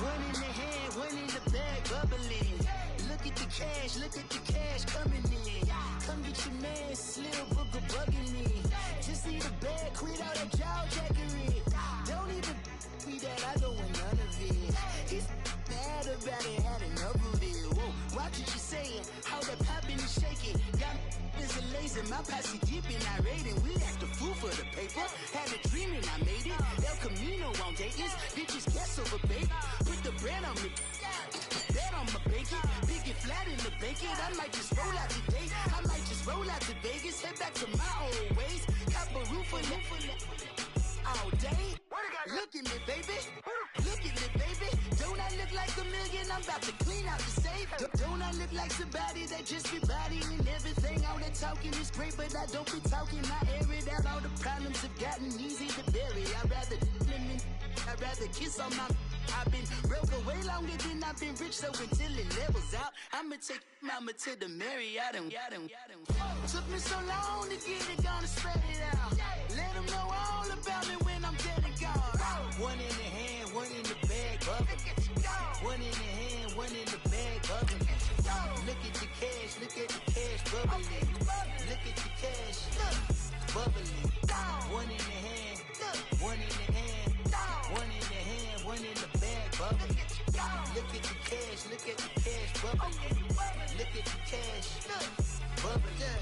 One in the hand, one in the bag, bubbling. Look at the cash coming in. Come get your man, Slim Booger bugging me. Just see the bag, quit all that jaw jackery. Don't even me that I don't want none of it. He's mad about it, had enough of it. Whoa, watch what you saying, how that poppin' and shaking. Y'all is a lazy, my posse deep and I raiding. We act a fool for the paper. Had a dream and I made it. El Camino on Dayton's, bitches guess over baby. Put the brand on me. Bet on my bacon, big and flat in the bacon. I might just roll out today. I might just roll out to Vegas, head back to my old ways. Cop a roof for all day. Look at me, baby. Look at me, baby. Don't I look like a million? I'm about to clean out the safe. Don't I look like somebody that just be bodying everything? All that talking is great, but I don't be talking. I air it out. All the problems have gotten easy to bury. I'd rather kiss on my. I've been broke away longer than I've been rich, so until it levels out, I'ma take mama to the Marriott and took me so long to get it, gonna spread it out. Let them know all about me when I'm dead and gone. One in the hand, one in the bag, bubbling. One in the hand, one in the bag, bubbling. Look at the cash, bubbling. Look at the cash, bubbling. One in the hand, one in the hand, one in the hand, one in the bag, bubbling. Look at the cash, bubbling. Look at the cash, bubbling.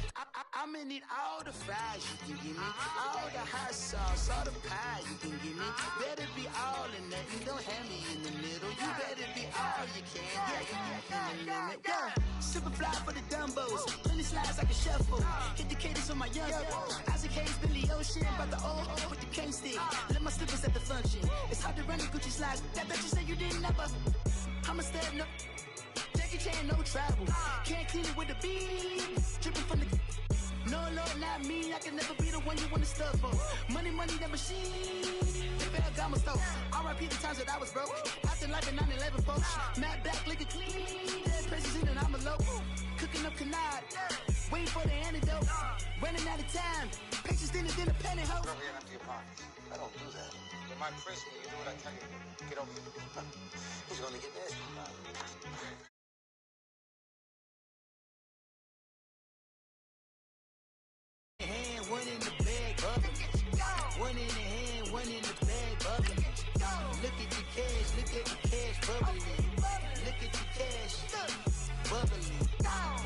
I'm gonna need all the fries you can give me, all the hot sauce, all the pie you can give me. Better be all or nothing, don't have me in the middle. You better be all you can, yeah, in the limit. Yeah, super fly for the Dumbos, plenty slides like a shuffle. Hit the cadence on my young Isaac Hayes, Billy Ocean, about the old with the cane stick. Let my slippers at the function. It's hard to run the Gucci slides. That bet you say you didn't never. I'm a step no. Jackie Chan, no travel. Can't clean it with the beat. Dripping from the. No, not me. I can never be the one you want to stuff for. Money, the machine. They fell down my stove. R.I.P. the times that I was broke. Acting like a 9/11 folks. Matt back, liquor clean. Dead presses in and I'm a low. Cooking up canard. Waiting for the antidote. Running out of time. Pictures thinner than a penny hoe. Rub your empty your pockets. I don't do that. You might press me. You do what I tell you. Get over here. He's gonna get nasty. One in the bag, bubbling. One in the hand, one in the bag, bubbling. Look at the cash, bubbling. Look at the cash, bubbling.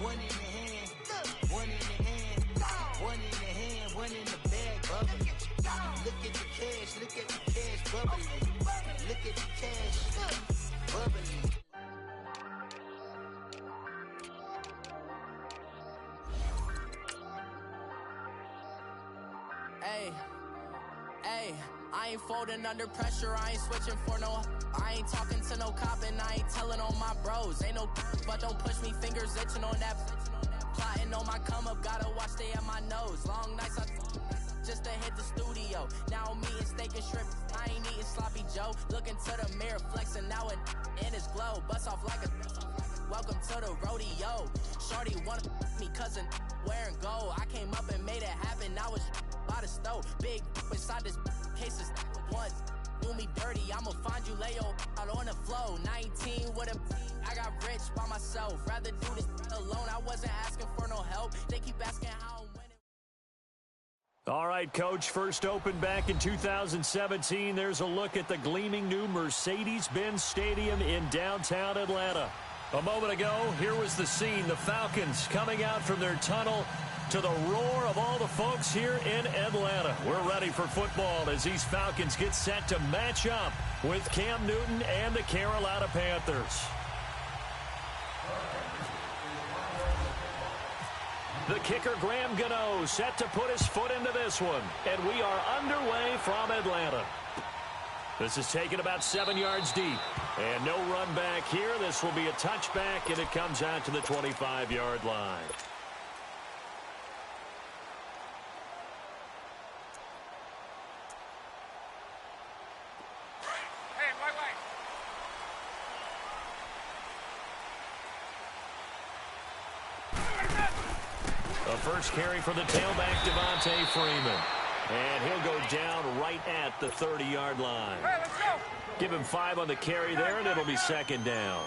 One in the hand, one in the hand, one in the hand, one in the bag, bubbling. Look at the cash, bubbling. Look at the cash, bubbling. Hey, I ain't folding under pressure, I ain't switching for no. I ain't talking to no cop and I ain't telling on my bros. Ain't no, but don't push me, fingers itching on that. Plotting on my come up, gotta watch stay at my nose. Long nights just to hit the studio. Now I'm eating steak and shrimp, I ain't eating sloppy Joe. Looking to the mirror, flexing now in his glow. Bust off like a, welcome to the rodeo. Shorty wanna me cousin wearing gold. I came up and made it happen, I was by the stove. Big inside this cases once do me dirty, I'ma find you lay out on the floor. 19 with a I got rich by myself. Rather do this alone, I wasn't asking for no help. They keep asking how I'm winning. All right, Coach, first opened back in 2017. There's a look at the gleaming new Mercedes-Benz Stadium in downtown Atlanta. A moment ago, here was the scene. The Falcons coming out from their tunnel to the roar of all the folks here in Atlanta. We're ready for football as these Falcons get set to match up with Cam Newton and the Carolina Panthers. The kicker, Graham Gano, set to put his foot into this one. And we are underway from Atlanta. This is taken about 7 yards deep. And no run back here. This will be a touchback, and it comes out to the 25-yard line. Hey, white. The first carry for the tailback, Devontae Freeman. And he'll go down right at the 30-yard line. Hey, let's go. Give him 5 on the carry there, and it'll be second down.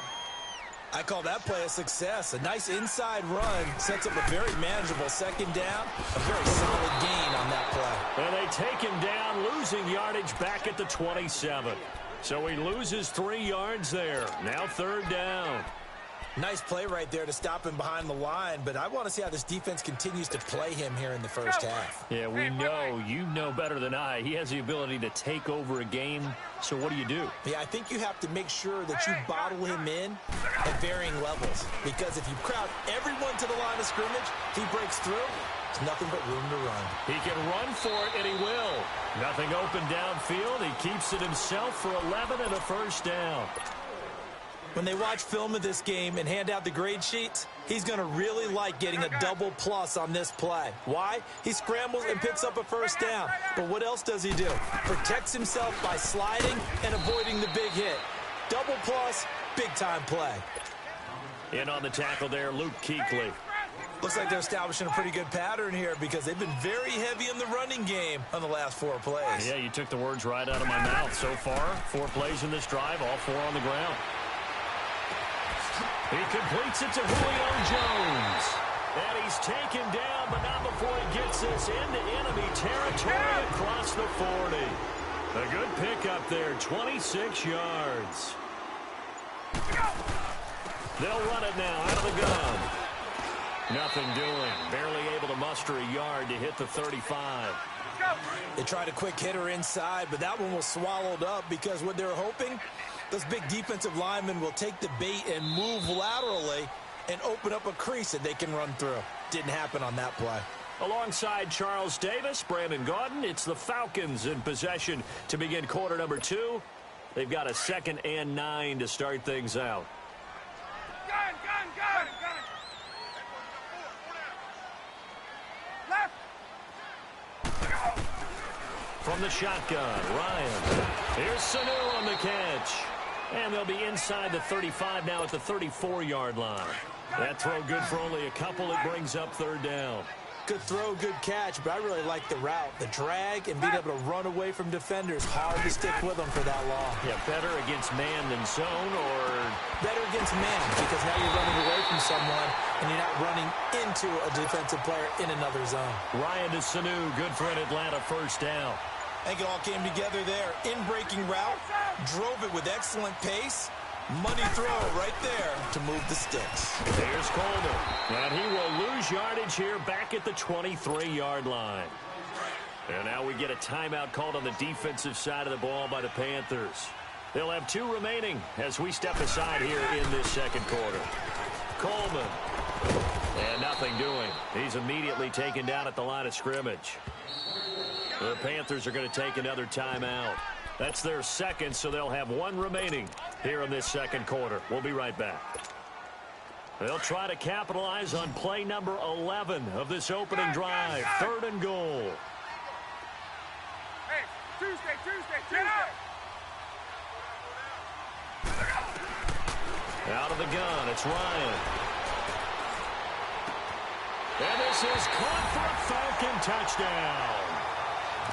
I call that play a success. A nice inside run sets up a very manageable second down. A very solid gain on that play. And they take him down, losing yardage back at the 27. So he loses 3 yards there. Now third down. Nice play right there to stop him behind the line, but I want to see how this defense continues to play him here in the first half. Yeah, we know. You know better than I. He has the ability to take over a game. So what do you do? Yeah, I think you have to make sure that you bottle him in at varying levels, because if you crowd everyone to the line of scrimmage, if he breaks through, there's nothing but room to run. He can run for it, and he will. Nothing open downfield. He keeps it himself for 11 and a first down. When they watch film of this game and hand out the grade sheets, he's going to really like getting a double plus on this play. Why? He scrambles and picks up a first down. But what else does he do? Protects himself by sliding and avoiding the big hit. Double plus, big-time play. In on the tackle there, Luke Kuechly. Looks like they're establishing a pretty good pattern here because they've been very heavy in the running game on the last 4 plays. Yeah, you took the words right out of my mouth. So far, 4 plays in this drive, all 4 on the ground. He completes it to Julio Jones. And he's taken down, but not before he gets this into enemy territory across the 40. A good pickup there, 26 yards. They'll run it now out of the gun. Nothing doing. Barely able to muster a yard to hit the 35. They tried a quick hitter inside, but that one was swallowed up because what they're hoping, those big defensive linemen will take the bait and move laterally and open up a crease that they can run through. Didn't happen on that play. Alongside Charles Davis, Brandon Gaudin, it's the Falcons in possession to begin quarter number 2. They've got a 2nd and 9 to start things out. Gun! Left! From the shotgun, Ryan. Here's Sanu on the catch. And they'll be inside the 35 now at the 34-yard line. That throw good for only a couple. It brings up third down. Good throw, good catch, but I really like the route. The drag and being able to run away from defenders. Hard to stick with them for that long. Yeah, better against man than zone, or better against man, because now you're running away from someone and you're not running into a defensive player in another zone. Ryan to Sanu, good for an Atlanta first down. I think it all came together there. In-breaking route, drove it with excellent pace. Money throw right there to move the sticks. Here's Coleman, and he will lose yardage here back at the 23-yard line. And now we get a timeout called on the defensive side of the ball by the Panthers. They'll have 2 remaining as we step aside here in this second quarter. Coleman, and nothing doing. He's immediately taken down at the line of scrimmage. The Panthers are going to take another timeout. That's their 2nd, so they'll have 1 remaining here in this second quarter. We'll be right back. They'll try to capitalize on play number 11 of this opening drive. 3rd and goal. Hey, Tuesday. Get out! Out of the gun, it's Ryan. And this is caught for a Falcon touchdown.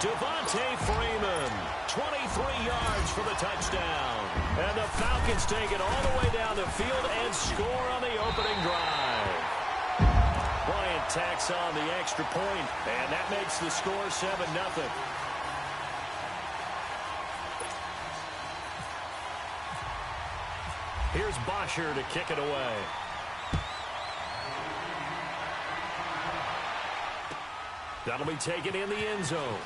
Devontae Freeman, 23 yards for the touchdown. And the Falcons take it all the way down the field and score on the opening drive. Bryant tacks on the extra point, and that makes the score 7-0. Here's Bosher to kick it away. That'll be taken in the end zone.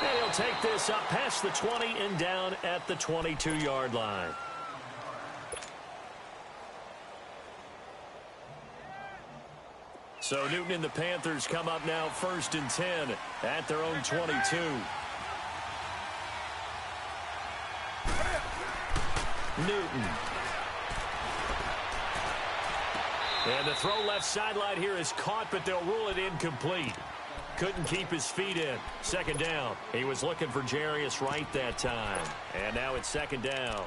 And he'll take this up past the 20 and down at the 22-yard line. So Newton and the Panthers come up now 1st and 10 at their own 22. Newton. And the throw left sideline here is caught, but they'll rule it incomplete. Couldn't keep his feet in. 2nd down. He was looking for Jarius Wright that time. And now it's 2nd down.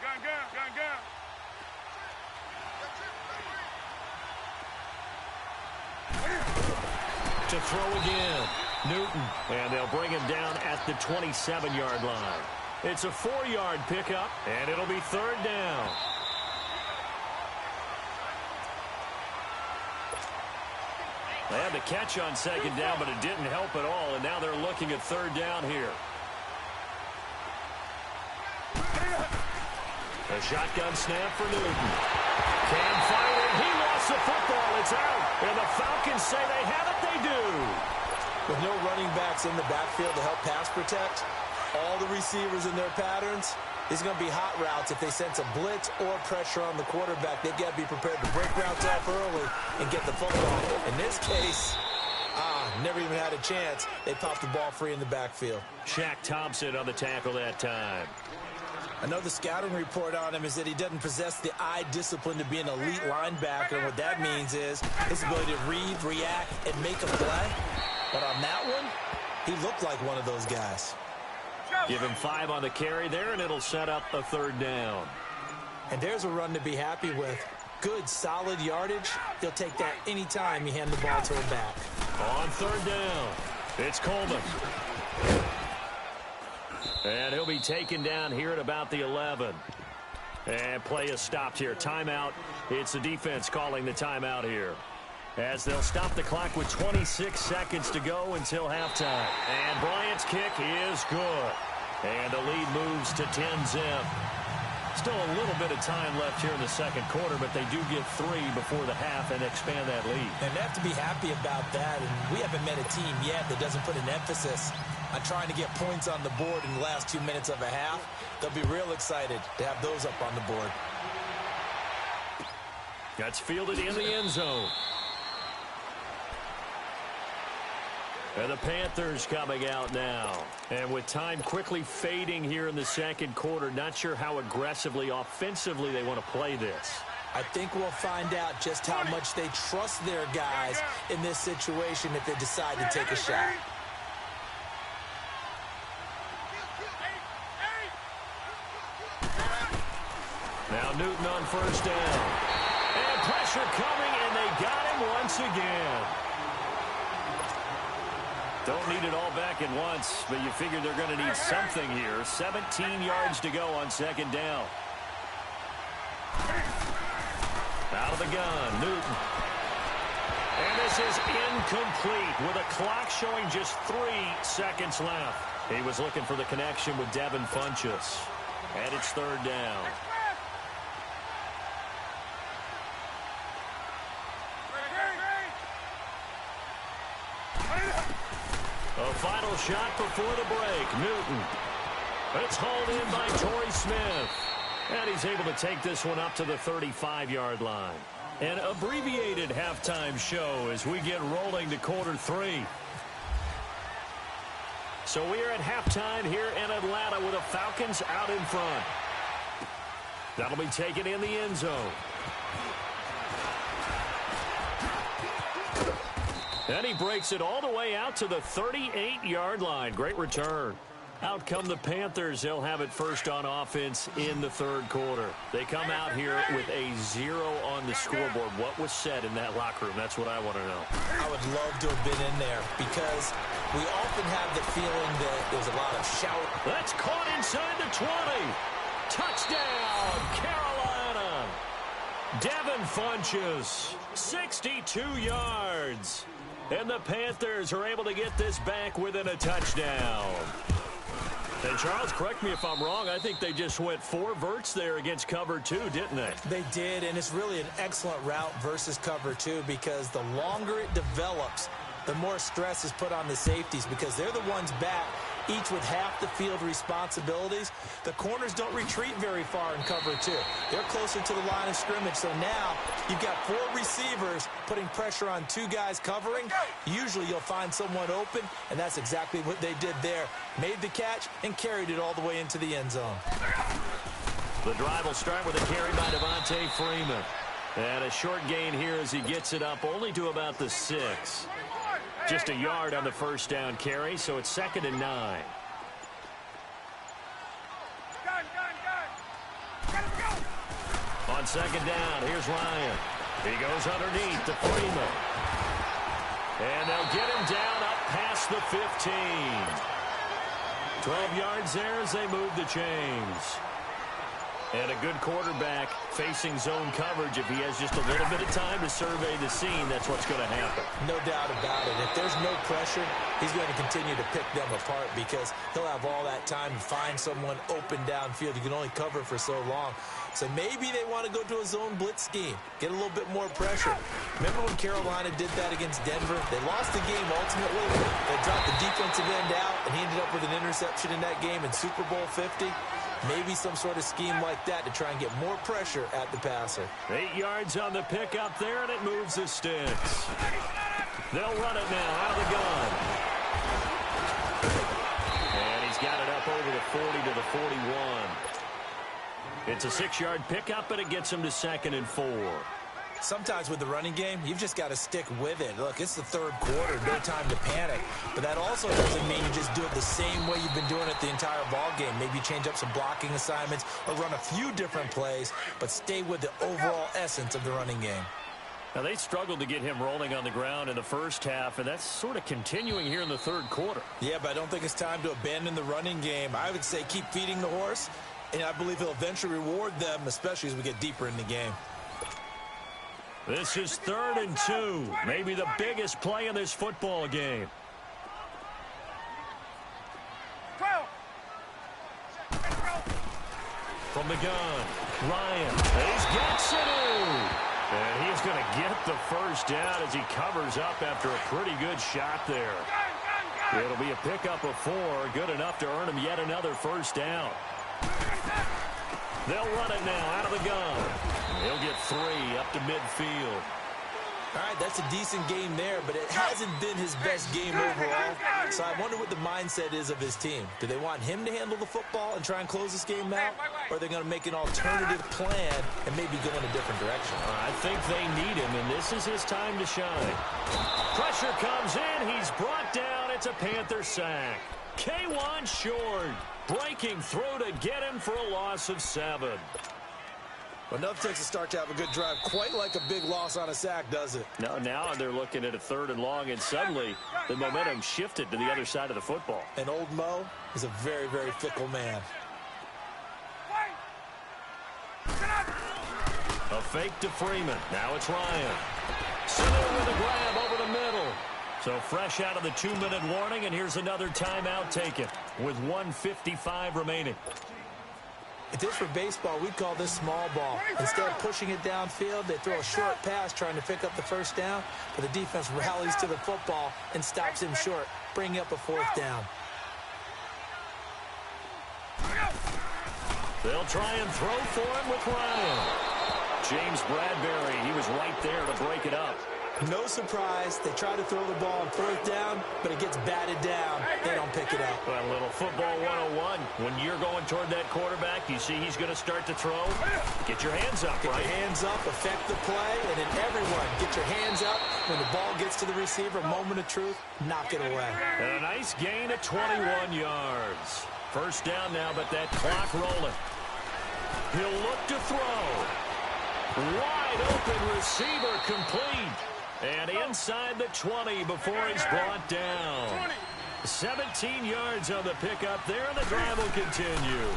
Gun. to throw again. Newton, and they'll bring him down at the 27-yard line. It's a 4-yard pickup, and it'll be third down. They had the catch on second down, but it didn't help at all, and now they're looking at third down here. A shotgun snap for Newton. Can fire it. He lost the football. It's out. And the Falcons say they have it. They do. With no running backs in the backfield to help pass protect, all the receivers in their patterns, these are going to be hot routes. If they sense a blitz or pressure on the quarterback, they've got to be prepared to break routes off early and get the football. In this case, never even had a chance. They popped the ball free in the backfield. Shaq Thompson on the tackle that time. Another scouting report on him is that he doesn't possess the eye discipline to be an elite linebacker. And what that means is his ability to read, react, and make a play. But on that one, he looked like one of those guys. Give him 5 on the carry there, and it'll set up a third down. And there's a run to be happy with. Good, solid yardage. He'll take that anytime you hand the ball to him back. On third down, it's Coleman. And he'll be taken down here at about the 11. And play is stopped here. Timeout. It's the defense calling the timeout here, as they'll stop the clock with 26 seconds to go until halftime. And Bryant's kick is good. And the lead moves to 10-zip. Still a little bit of time left here in the second quarter, but they do get 3 before the half and expand that lead. And they have to be happy about that. And we haven't met a team yet that doesn't put an emphasis on trying to get points on the board in the last 2 minutes of a half. They'll be real excited to have those up on the board. That's fielded in the end zone. And the Panthers coming out now. And with time quickly fading here in the second quarter, not sure how aggressively, offensively they want to play this. I think we'll find out just how much they trust their guys in this situation if they decide to take a shot. Now Newton on first down. And pressure coming, and they got him once again. Don't need it all back at once, but you figure they're going to need something here. 17 yards to go on second down. Out of the gun, Newton. And this is incomplete with a clock showing just 3 seconds left. He was looking for the connection with Devin Funchess. And it's third down. A final shot before the break. Newton. It's hauled in by Torrey Smith. And he's able to take this one up to the 35-yard line. An abbreviated halftime show as we get rolling to quarter 3. So we're at halftime here in Atlanta with the Falcons out in front. That'll be taken in the end zone. And he breaks it all the way out to the 38-yard line. Great return. Out come the Panthers. They'll have it first on offense in the third quarter. They come out here with a 0 on the scoreboard. What was said in that locker room? That's what I want to know. I would love to have been in there because we often have the feeling that there's a lot of shout. That's caught inside the 20. Touchdown, Carolina. Devin Funchess, 62 yards. And the Panthers are able to get this back within a touchdown. And Charles, correct me if I'm wrong, I think they just went 4 verts there against cover 2, didn't they? They did, and it's really an excellent route versus cover 2 because the longer it develops, the more stress is put on the safeties because they're the ones back, each with half the field responsibilities. The corners don't retreat very far in cover 2. They're closer to the line of scrimmage. So now you've got 4 receivers putting pressure on 2 guys covering. Usually you'll find someone open, and that's exactly what they did there. Made the catch and carried it all the way into the end zone. The drive will start with a carry by Devontae Freeman. And a short gain here as he gets it up only to about the 6. Just a yard on the first down carry, so it's 2nd and 9. On second down, here's Ryan. He goes underneath to Freeman. And they'll get him down up past the 15. 12 yards there as they move the chains. And a good quarterback facing zone coverage. If he has just a little bit of time to survey the scene, that's what's going to happen. No doubt about it. If there's no pressure, he's going to continue to pick them apart because he'll have all that time to find someone open downfield. You can only cover for so long. So maybe they want to go to a zone blitz scheme, get a little bit more pressure. Remember when Carolina did that against Denver? They lost the game ultimately. They dropped the defensive end out, and he ended up with an interception in that game in Super Bowl 50. Maybe some sort of scheme like that to try and get more pressure at the passer. 8 yards on the pickup there, and it moves the sticks. They'll run it now out of the gun. And he's got it up over the 40 to the 41. It's a 6-yard pickup, and it gets him to 2nd and 4. Sometimes with the running game, you've just got to stick with it. Look, it's the third quarter, no time to panic. But that also doesn't mean you just do it the same way you've been doing it the entire ball game. Maybe change up some blocking assignments or run a few different plays, but stay with the overall essence of the running game. Now, they struggled to get him rolling on the ground in the first half, and that's sort of continuing here in the third quarter. Yeah, but I don't think it's time to abandon the running game. I would say keep feeding the horse, and I believe he'll eventually reward them, especially as we get deeper in the game. This is 3rd and 2, maybe the biggest play in this football game. 12. From the gun, Ryan. He's got Sanu. And he's going to get the first down as he covers up after a pretty good shot there. It'll be a pickup of 4, good enough to earn him yet another first down. They'll run it now out of the gun. He'll get 3 up to midfield. All right, that's a decent game there, but it hasn't been his best game overall. So I wonder what the mindset is of his team. Do they want him to handle the football and try and close this game out? Or are they going to make an alternative plan and maybe go in a different direction? I think they need him, and this is his time to shine. Pressure comes in. He's brought down. It's a Panther sack. K1 short. Breaking through to get him for a loss of 7. Enough takes a start to have a good drive. Quite like a big loss on a sack, does it? No, now they're looking at a 3rd and long, and suddenly the momentum shifted to the other side of the football. And old Mo is a very, very fickle man. A fake to Freeman. Now it's Ryan. Sanu with a grab over the middle. So fresh out of the 2-minute warning, and here's another timeout taken with 1:55 remaining. If this were baseball, we'd call this small ball. Instead of pushing it downfield, they throw a short pass trying to pick up the first down, but the defense rallies to the football and stops him short, bringing up a 4th down. They'll try and throw for him with Ryan. James Bradbury, he was right there to break it up. No surprise, they try to throw the ball on 4th down, but it gets batted down. They don't pick it up. Well, a little football 101. When you're going toward that quarterback, you see he's going to start to throw. Get your hands up, Get right? your hands up, affect the play, and then everyone get your hands up. When the ball gets to the receiver, moment of truth, knock it away. And a nice gain of 21 yards. First down now, but that clock rolling. He'll look to throw. Wide open receiver complete. And inside the 20 before he's brought down. 17 yards on the pickup there, and the drive will continue.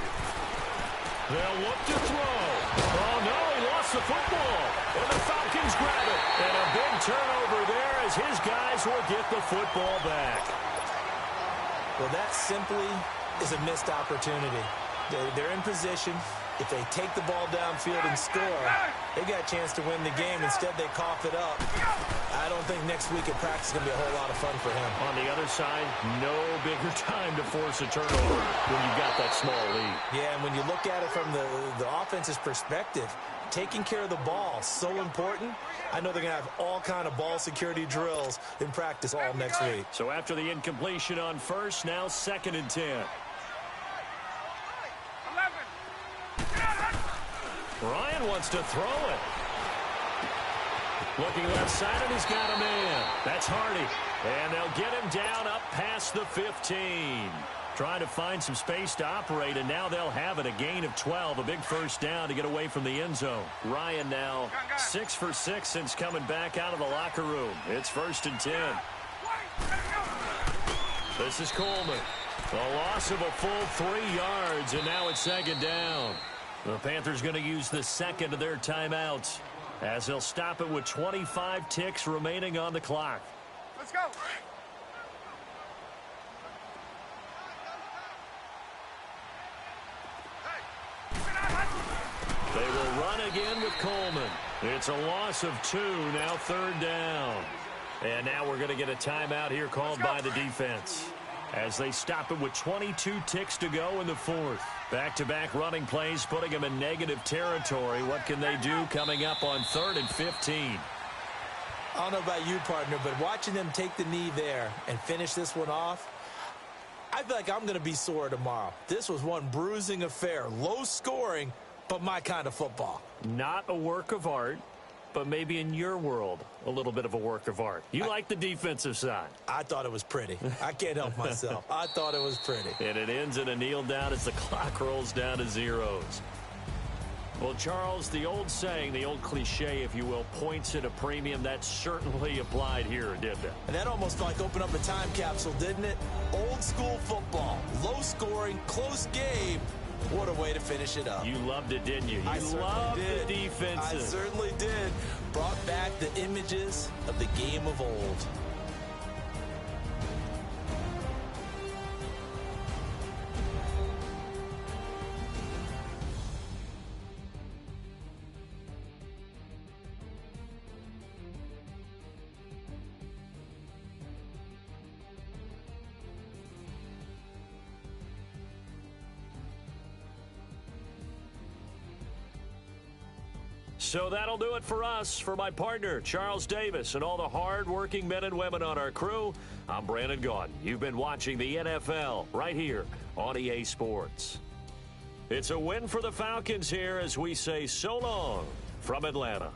They'll look to throw. Oh, no, he lost the football. And the Falcons grab it. And a big turnover there as his guys will get the football back. Well, that simply is a missed opportunity. They're in position. If they take the ball downfield and score, they got a chance to win the game. Instead, they cough it up. I don't think next week at practice is going to be a whole lot of fun for him. On the other side, no bigger time to force a turnover when you've got that small lead. Yeah, and when you look at it from the offense's perspective, taking care of the ball is so important. I know they're going to have all kind of ball security drills in practice all next week. So after the incompletion on first, now 2nd and 10. Ryan wants to throw it. Looking left side, and he's got a man. That's Hardy. And they'll get him down up past the 15. Trying to find some space to operate, and now they'll have it. A gain of 12, a big first down to get away from the end zone. Ryan now 6 for 6 since coming back out of the locker room. It's 1st and 10. This is Coleman. A loss of a full 3 yards, and now it's second down. The Panthers going to use the second of their timeouts as they'll stop it with 25 ticks remaining on the clock. Let's go. They will run again with Coleman. It's a loss of 2, now third down. And now we're going to get a timeout here called by the defense as they stop it with 22 ticks to go in the fourth. Back-to-back running plays putting them in negative territory. What can they do coming up on 3rd and 15? I don't know about you, partner, but watching them take the knee there and finish this one off, I feel like I'm going to be sore tomorrow. This was one bruising affair. Low scoring, but my kind of football. Not a work of art, but maybe in your world, a little bit of a work of art. You like the defensive side. I thought it was pretty. I can't help myself. I thought it was pretty. And it ends in a kneel down as the clock rolls down to zeros. Well, Charles, the old saying, the old cliche, if you will, points at a premium, that certainly applied here, didn't it? And that almost like opened up a time capsule, didn't it? Old school football, low scoring, close game. What a way to finish it up. You loved it, didn't you? You I loved did. the defenses. I certainly did. Brought back the images of the game of old. So that'll do it for us. For my partner, Charles Davis, and all the hard-working men and women on our crew, I'm Brandon Gaudin. You've been watching the NFL right here on EA Sports. It's a win for the Falcons here as we say so long from Atlanta.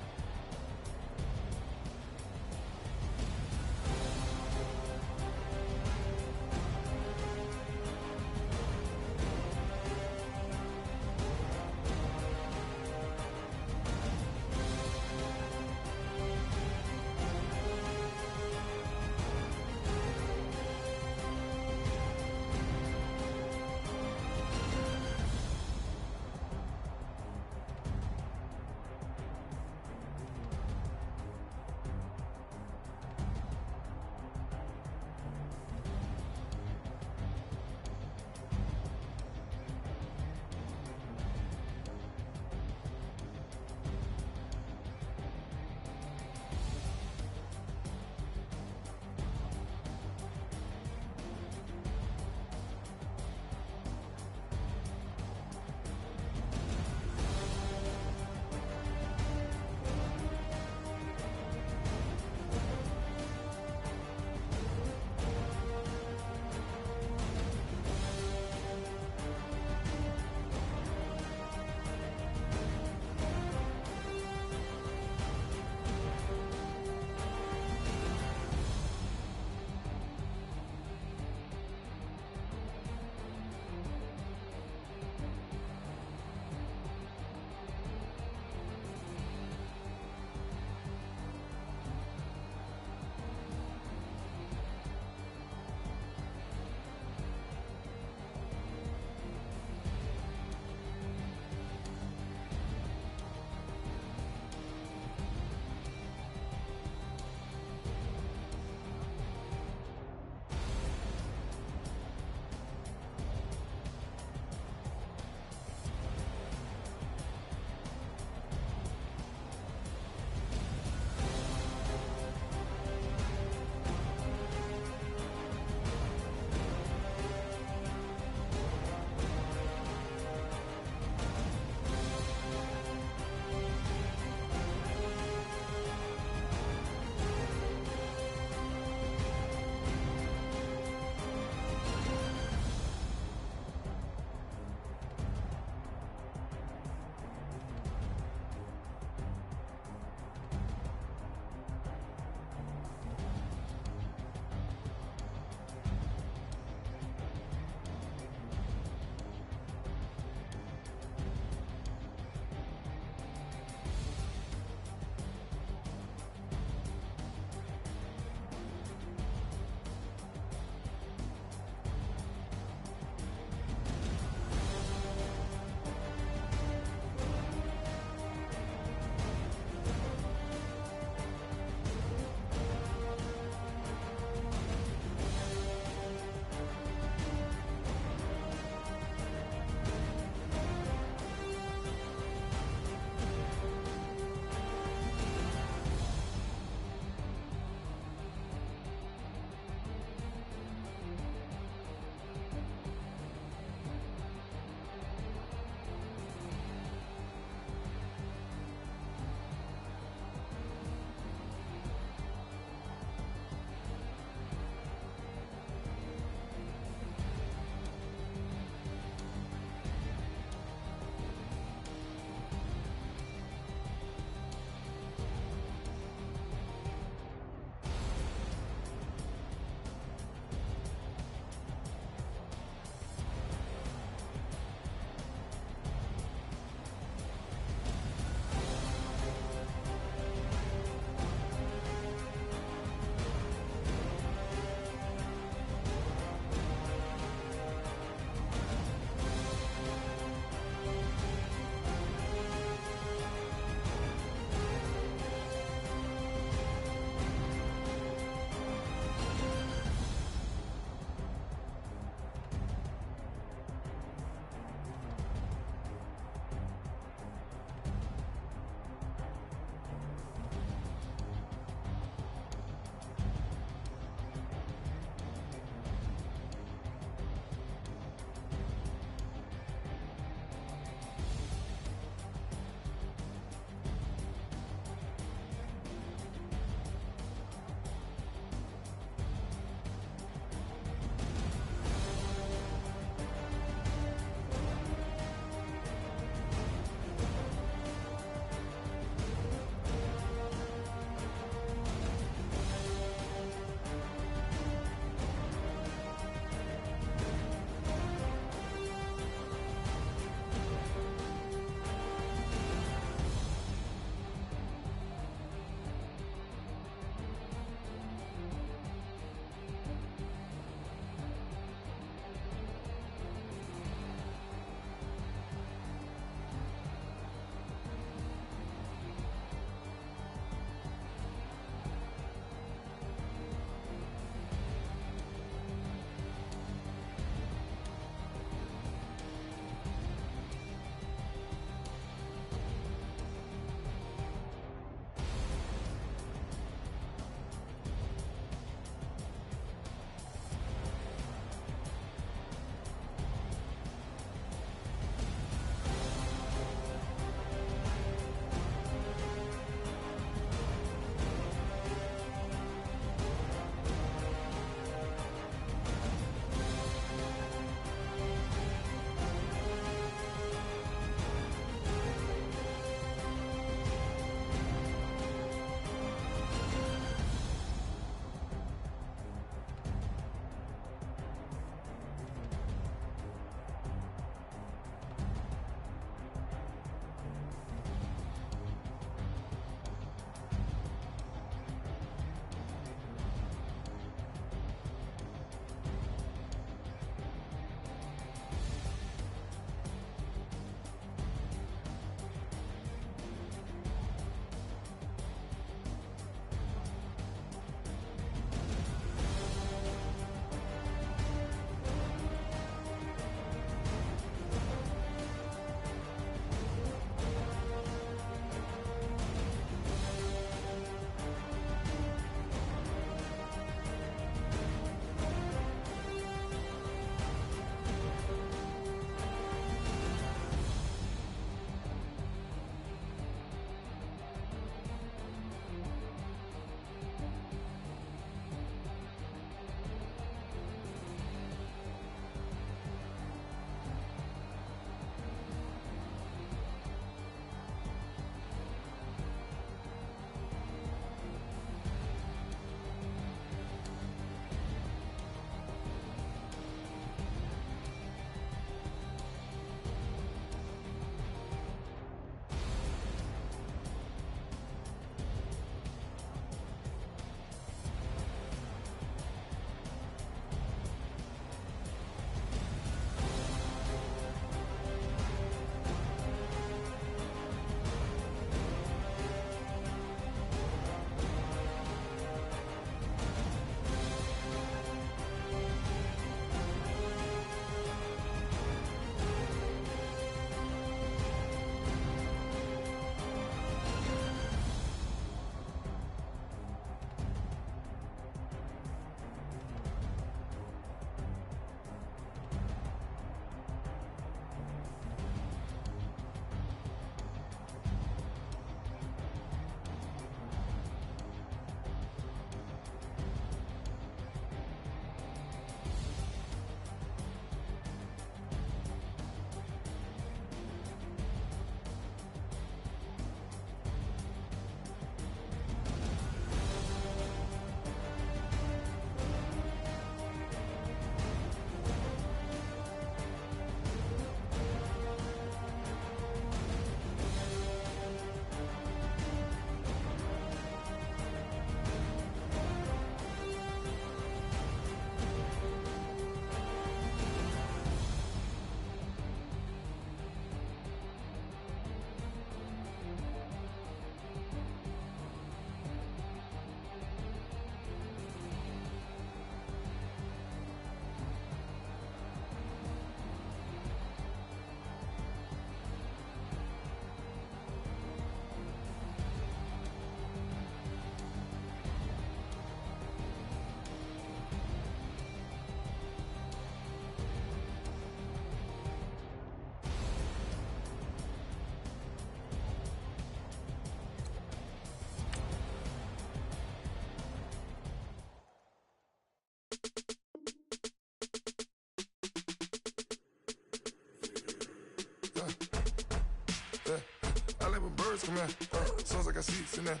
birds come in. Sounds like I seats in there.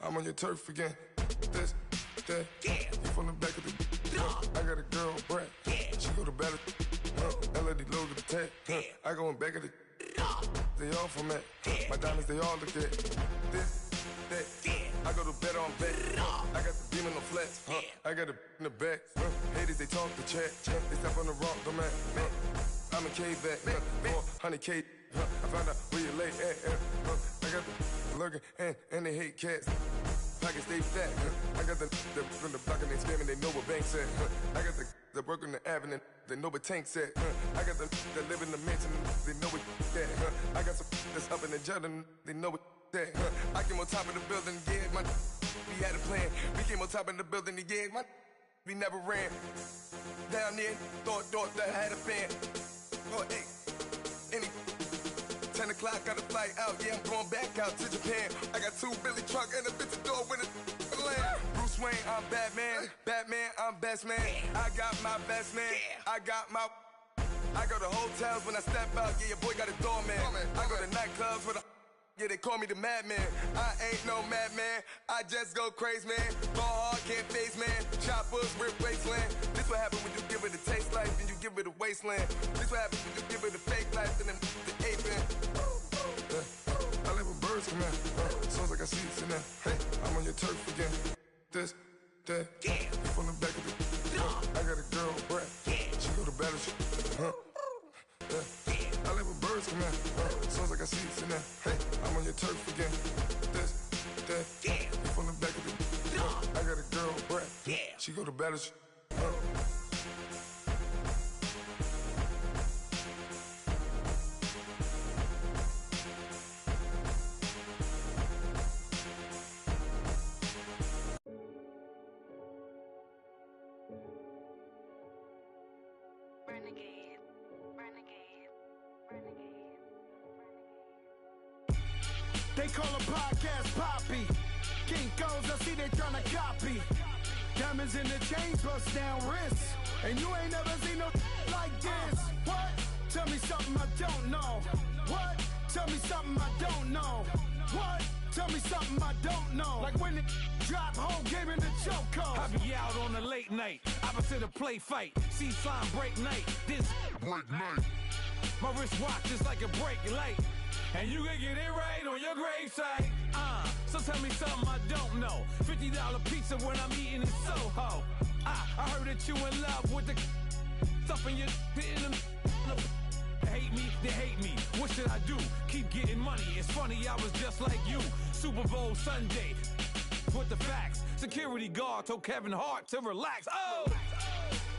I'm on your turf again. This, that, you from the back of the. I got a girl, Brad. She go to battle. LAD low to the tag. I go in back of the. They all from that. My diamonds, they all look at. This, that. I go to bed on bed. I got the beam in the flats. I got it in the back. Haters, they talk the chat. They step on the rock, the man. I'm a K-back. 400K. I found out where you lay at. I got the lurking and they hate cats. Pockets stay fat. I got the from the block and they scamming, they know what banks at. I got the work on the avenue, they know what tanks at. I got the that live in the mansion, they know what that. I got some that's up in the Jordan, they know what that. I came on top of the building, yeah, my we had a plan. We came on top of the building, yeah, my we never ran. Down there, thought that I had a fan. Oh, hey, any 10 o'clock, got a flight out, yeah, I'm going back out to Japan. I got 2 Billy truck and a bitch door with a land. Bruce Wayne, I'm Batman. Batman, I'm best man. I got my best man. I go to hotels when I step out, yeah, your boy got a doorman. I go to nightclubs with a, yeah, they call me the madman. I ain't no madman, I just go crazy, man. Ball hard, can't face, man. Choppers, rip wasteland. This what happens when you give it a taste life and you give it a wasteland. This what happens when you give it a fake life and then the ape in. I live with birds come in. Sounds like I seats in there. I'm on your turf again. This, that, you from the back of the. I got a girl, Brad. She go to battle. I live with birds come in. Sounds like I seats in there. I'm on your turf again. This, that, you from the back of the. I got a girl, Brad. She go to battle. They call a podcast Poppy. Kinkos, I see they tryna copy. Diamonds in the chains, bust down wrists. And you ain't never seen no like this. What? Tell me something I don't know. What? Tell me something I don't know. What? Tell me something I don't know. Like when it drop, whole game in the chokehold. I be out on a late night, opposite a play fight. See sign break night, this break night. My wristwatch is like a brake light. And you can get it right on your gravesite. So tell me something I don't know. $50 pizza when I'm eating in Soho. I heard that you in love with the stuff in your in the hate me, they hate me. What should I do? Keep getting money. It's funny, I was just like you. Super Bowl Sunday. With the facts. Security guard told Kevin Hart to relax. Oh!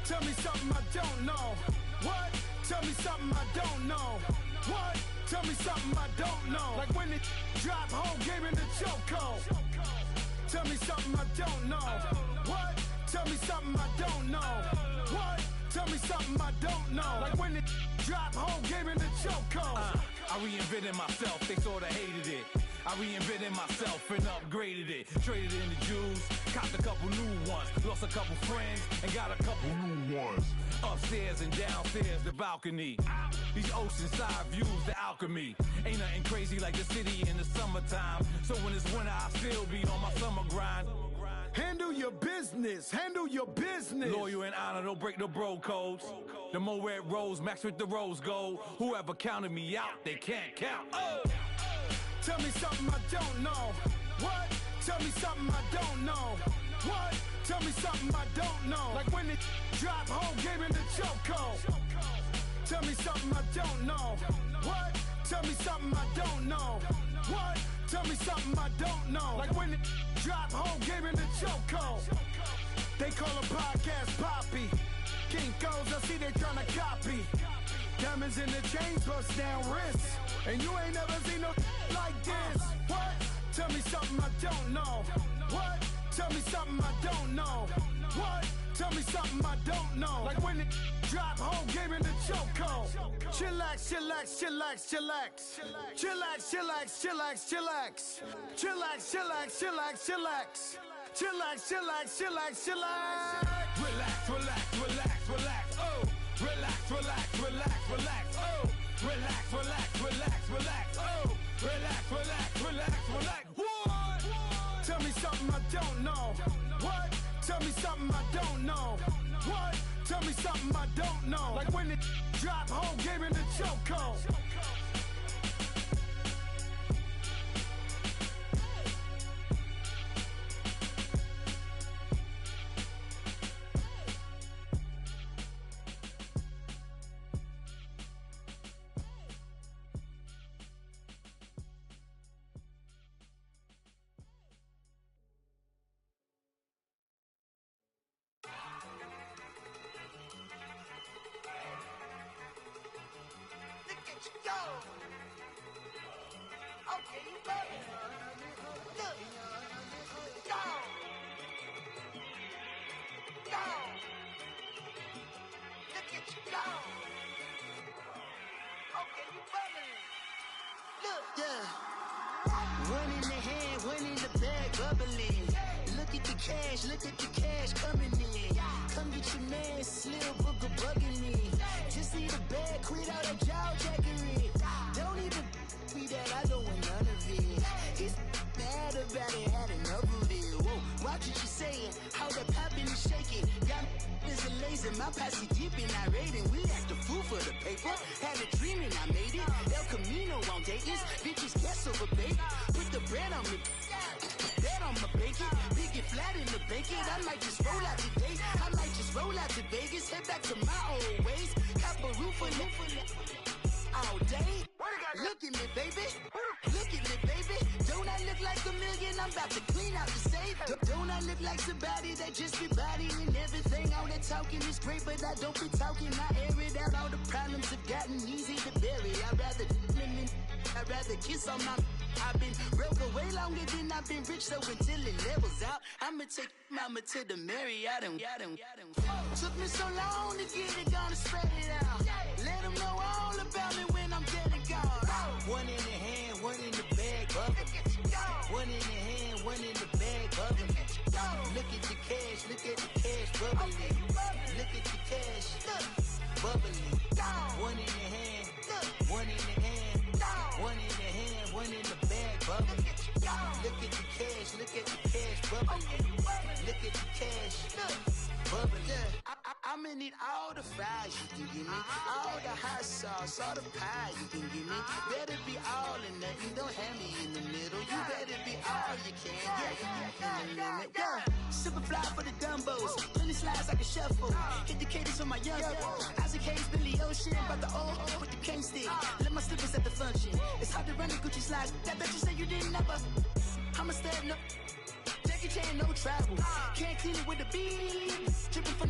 Tell me something I don't know. What? Tell me something I don't know. What? Tell me something I don't know. Like when it drop, whole game in the chokehold. Tell me something I don't know. What? Tell me something I don't know. What? Tell me something I don't know. Like when it drop, whole game in the chokehold. I reinvented myself, they sorta hated it. I reinvented myself and upgraded it. Traded in the Jews, copped a couple new ones. Lost a couple friends and got a couple new ones. Upstairs and downstairs, the balcony. These oceanside views, the alchemy. Ain't nothing crazy like the city in the summertime. So when it's winter, I still be on my summer grind. Handle your business, handle your business. Loyal and honor, don't break the bro codes. The more red rose, max with the rose gold. Whoever counted me out, they can't count. Oh! Tell me something I don't know. What? Tell me something I don't know. What? Tell me something I don't know. Like when it drop, whole game in the chokehold. Tell me something I don't know. What? Tell me something I don't know. What? Tell me something I don't know. Like when it drop, whole game in the chokehold. They call a podcast Poppy. Kinkos, I see they tryna copy. Diamonds in the chains, bust down wrists. And you ain't never seen no like this. What? Tell me something I don't know. What? Tell me something I don't know. What? Tell me something I don't know. Like when it drop, whole game in the chokehold. Chillax, chillax, chillax, chillax. Chillax, chillax, chillax, chillax. Chillax, chillax, chillax, chillax. Chillax, chillax, chillax, chillax. Relax, relax, relax, relax. Oh! Relax, relax, relax, relax. Oh! Relax, relax, relax, relax. Oh! Relax, relax, relax. don't know. What? Tell me something I don't know. What? Tell me something I don't know. Like when it drop, whole game in the chokehold. Go! Okay, you got it. Look. Go! Go! Look at you go! Okay, you bubbling. Look, yeah. One in the hand, one in the bag, bubbling. Look at the cash coming in. Come get your man, Slim Booker bugging me. Just need a bag, quit all that jaw jackery. Don't even be that, I don't want none of it. It's bad about it, had enough of it. Whoa, watch what you saying, how that poppin' and shaking. Got is a laser, my posse deep and I raiding. We act the fool for the paper, had a dream and I made it. El Camino on Dayton's, bitches guess over bait. Put the bread on me, bet on my bacon. Big it flat in the bacon, I might just roll out today. I might just roll out to Vegas, head back to my old ways. Cop a roof all day. Look at me, baby. Look at me, baby. Don't I look like a million? I'm about to clean out the safe. Don't I look like somebody that just be bodying everything? All that talking is great, but I don't be talking. I air it out. All the problems have gotten easy to bury. I'd rather kiss on my. I've been broke way longer than I've been rich, so until it levels out, I'ma take mama to the Marriott and took me so long to get it, gonna spread it out. Let them know all about me when I'm dead and gone. One in the hand, one in the bag, bubbling. One in the hand, one in the bag, bubbling. Look at the cash, bubbling. Look at the cash, bubbling. One in the hand, one in the hand, one in the hand, one in the bag, bubbling. Look at the cash, bubbling. Look at the cash, bubbling. I'ma need all the fries you can give me, all the hot sauce, all the pie you can give me. Better be all or nothing, don't have me in the middle. You better be all you can, yeah. Super fly for the dumbos, plenty slides like a shuffle. Hit the cadence on my young Isaac Hayes, Billy Ocean, about the old with the cane stick. Let my slippers at the function. It's hard to run the Gucci slides. That bet you say you didn't never. I'ma stand up. Jackie Chan, no travel. Can't clean it with the beat. Dripping from